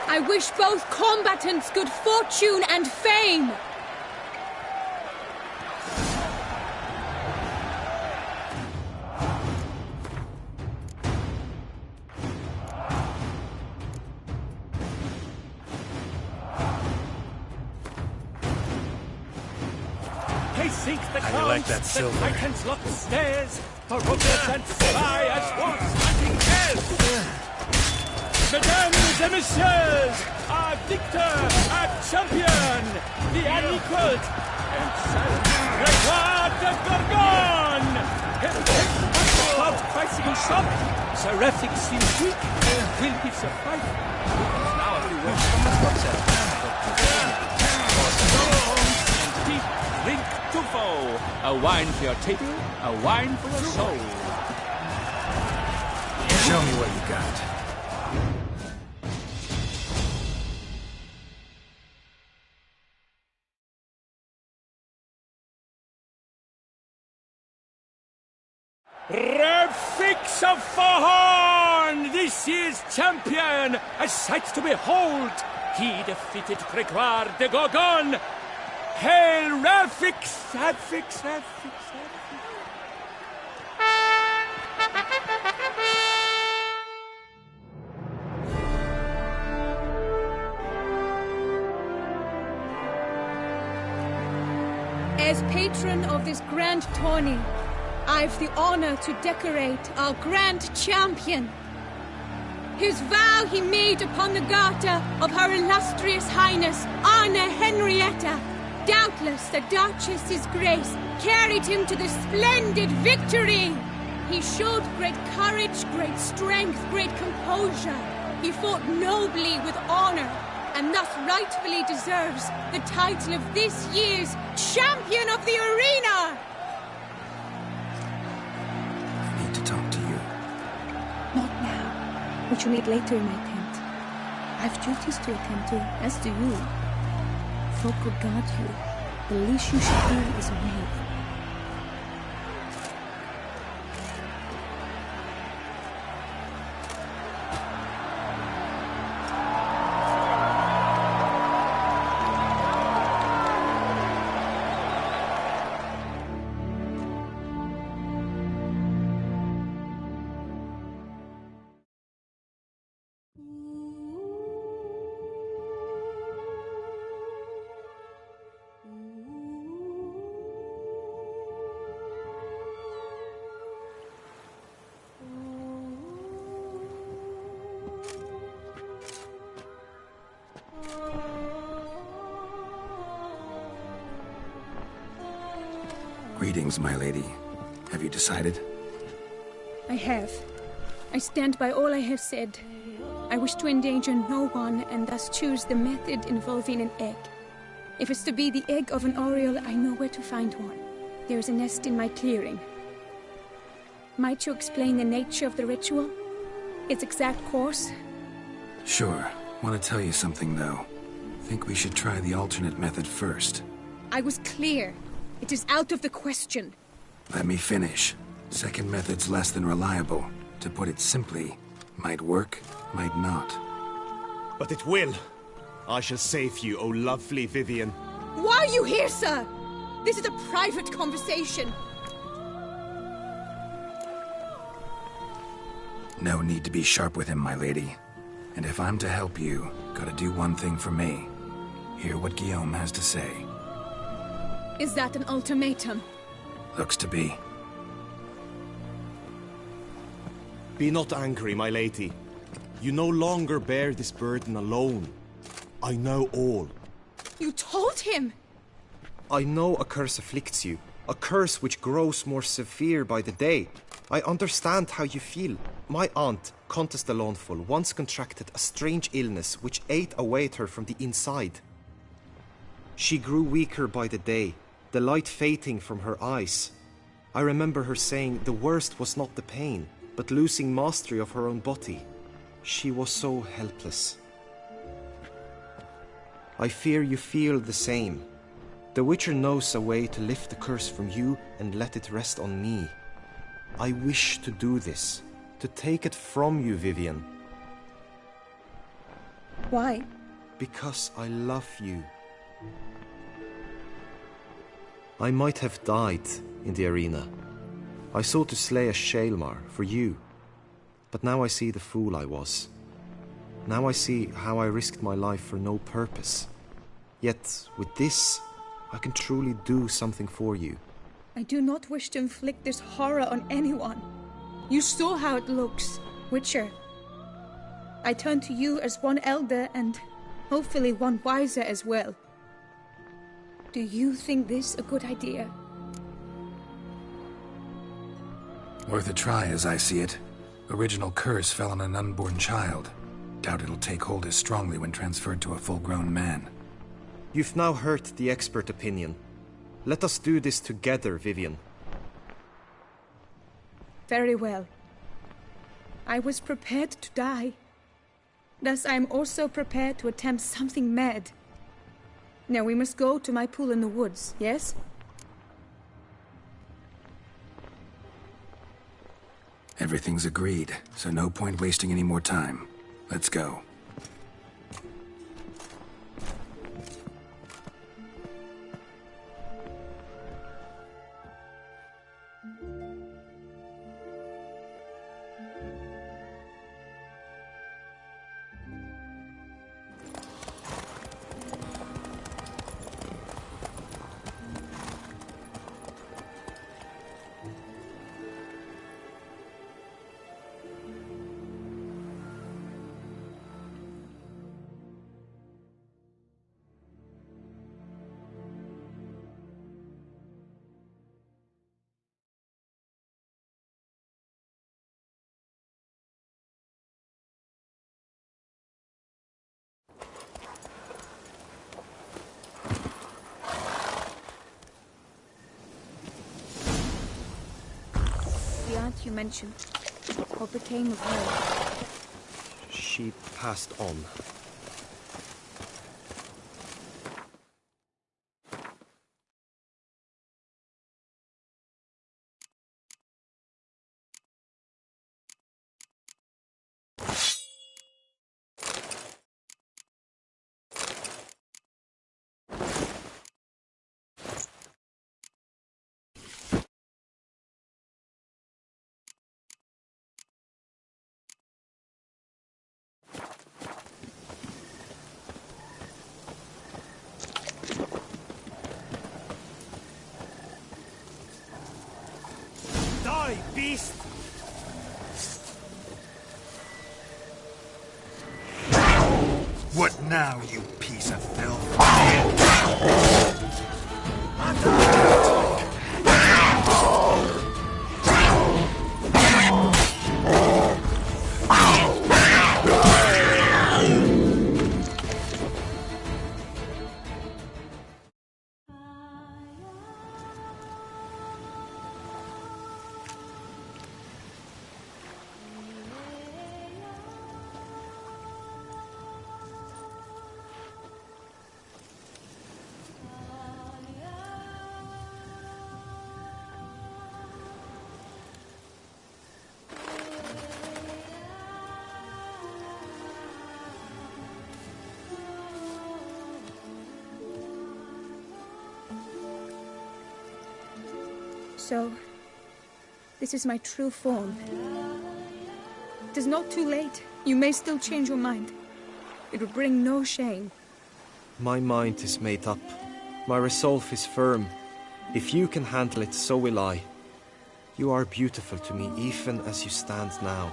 I wish both combatants good fortune and fame. How you like that silver? The titans lock the snares, ferocious and spry as was hunting hell. Mesdames et messieurs, our victor, our champion, the unequaled and silent Gregoire de Gorgon! Without bicycle shock, Sir Rafix seems weak. Will he survive? Now a few words from the sponsor. Drink to foe. A wine for your table, a wine for your soul. Show me what you got. Rafix of Forhorn, this year's champion, a sight to behold. He defeated Gregoire de Gorgon. Hail Rafix, Rafix, Rafix, Rafix. As patron of this grand tourney, I've the honor to decorate our grand champion. His vow he made upon the garter of Her Illustrious Highness Anna Henrietta. Doubtless the Duchess's grace carried him to the splendid victory. He showed great courage, great strength, great composure. He fought nobly with honor, and thus rightfully deserves the title of this year's Champion of the Arena. I need to talk to you. Not now. We shall meet later in my tent. I have duties to attend to, as do you. Folk will guard you. The least you should do is wave. Greetings, my lady. Have you decided? I have. I stand by all I have said. I wish to endanger no one, and thus choose the method involving an egg. If it's to be the egg of an oriole, I know where to find one. There is a nest in my clearing. Might you explain the nature of the ritual? its exact course? Sure. Want to tell you something, though. Think we should try the alternate method first. I was clear. It is out of the question. Let me finish. Second method's less than reliable. To put it simply, might work, might not. But it will. I shall save you, oh lovely Vivian. Why are you here, sir? This is a private conversation. No need to be sharp with him, my lady. And if I'm to help you, gotta do one thing for me. Hear what Guillaume has to say. Is that an ultimatum? Looks to be. Be not angry, my lady. You no longer bear this burden alone. I know all. You told him! I know a curse afflicts you. A curse which grows more severe by the day. I understand how you feel. My aunt, Countess de Lawnful, once contracted a strange illness which ate away at her from the inside. She grew weaker by the day, the light fading from her eyes. I remember her saying the worst was not the pain, but losing mastery of her own body. She was so helpless. I fear you feel the same. The Witcher knows a way to lift the curse from you and let it rest on me. I wish to do this, to take it from you, Vivian. Why? Because I love you. I might have died in the arena. I sought to slay a Shaelmar for you. But now I see the fool I was. Now I see how I risked my life for no purpose. Yet, with this, I can truly do something for you. I do not wish to inflict this horror on anyone. You saw how it looks, Witcher. I turn to you as one elder and hopefully one wiser as well. Do you think this a good idea? Worth a try, as I see it. Original curse fell on an unborn child. Doubt it'll take hold as strongly when transferred to a full-grown man. You've now heard the expert opinion. Let us do this together, Vivian. Very well. I was prepared to die. Thus I am also prepared to attempt something mad. Now we must go to my pool in the woods, yes? Everything's agreed, so no point wasting any more time. Let's go. The aunt you mentioned, what became of her? She passed on. Die, beast! What now, you piece of filth? So, this is my true form. It is not too late. You may still change your mind. It will bring no shame. My mind is made up. My resolve is firm. If you can handle it, so will I. You are beautiful to me, even as you stand now.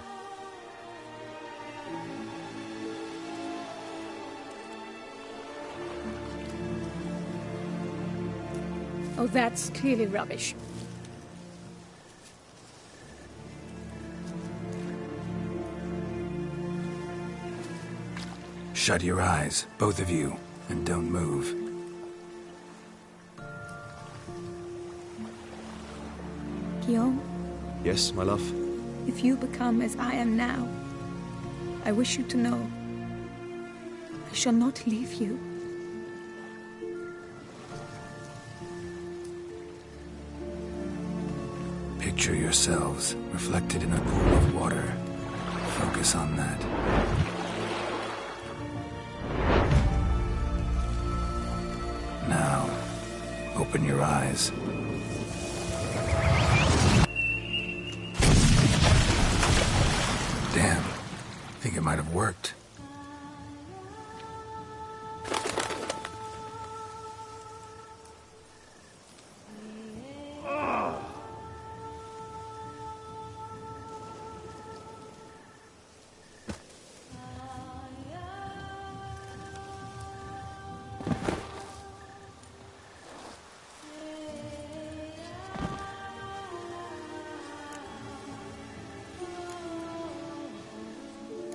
Oh, that's clearly rubbish. Shut your eyes, both of you, and don't move. Guillaume, Yes, my love? if you become as I am now, I wish you to know I shall not leave you. Picture yourselves reflected in a pool of water. Focus on that. Now, open your eyes. Damn. Think it might have worked.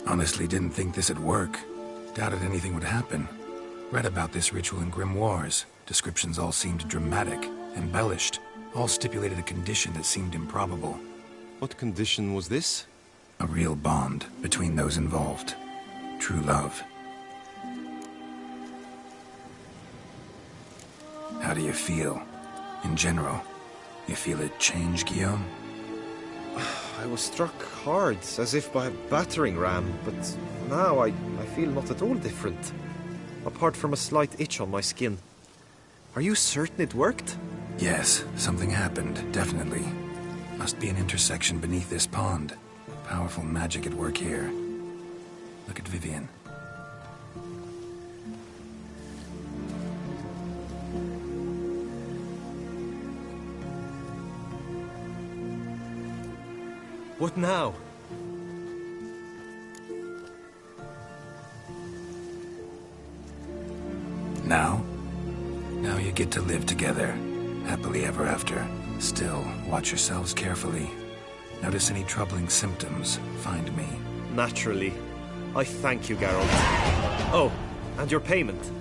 Honestly, didn't think this'd work. Doubted anything would happen. Read about this ritual in grimoires. Descriptions all seemed dramatic, embellished. All stipulated a condition that seemed improbable. What condition was this? A real bond between those involved. True love. How do you feel? In general, you feel it change, Guillaume? I was struck hard, as if by a battering ram, but now I feel not at all different. Apart from a slight itch on my skin. Are you certain it worked? Yes, something happened, definitely. Must be an intersection beneath this pond. Powerful magic at work here. Look at Vivian. What now? Now? Now you get to live together. Happily ever after. Still, watch yourselves carefully. Notice any troubling symptoms, find me. Naturally. I thank you, Geralt. Oh, and your payment.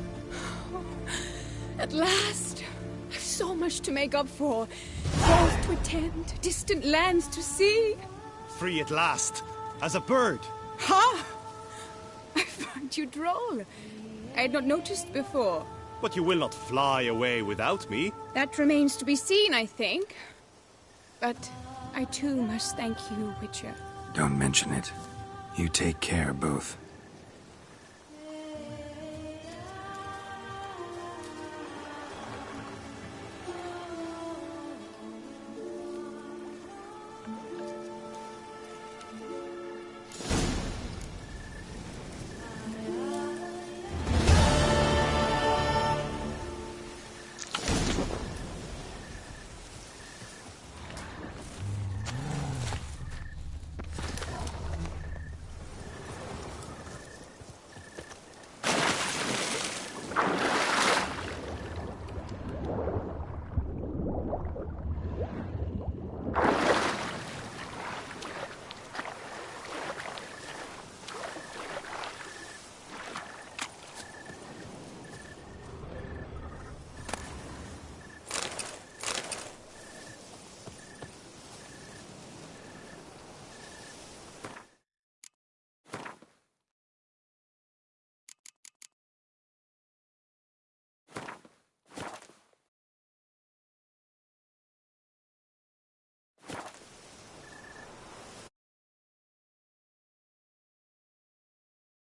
At last! I've so much to make up for. Walls to attend, distant lands to see. Free at last, as a bird. Ha! I find you droll. I had not noticed before. But you will not fly away without me. That remains to be seen, I think. But I too must thank you, Witcher. Don't mention it. You take care, both.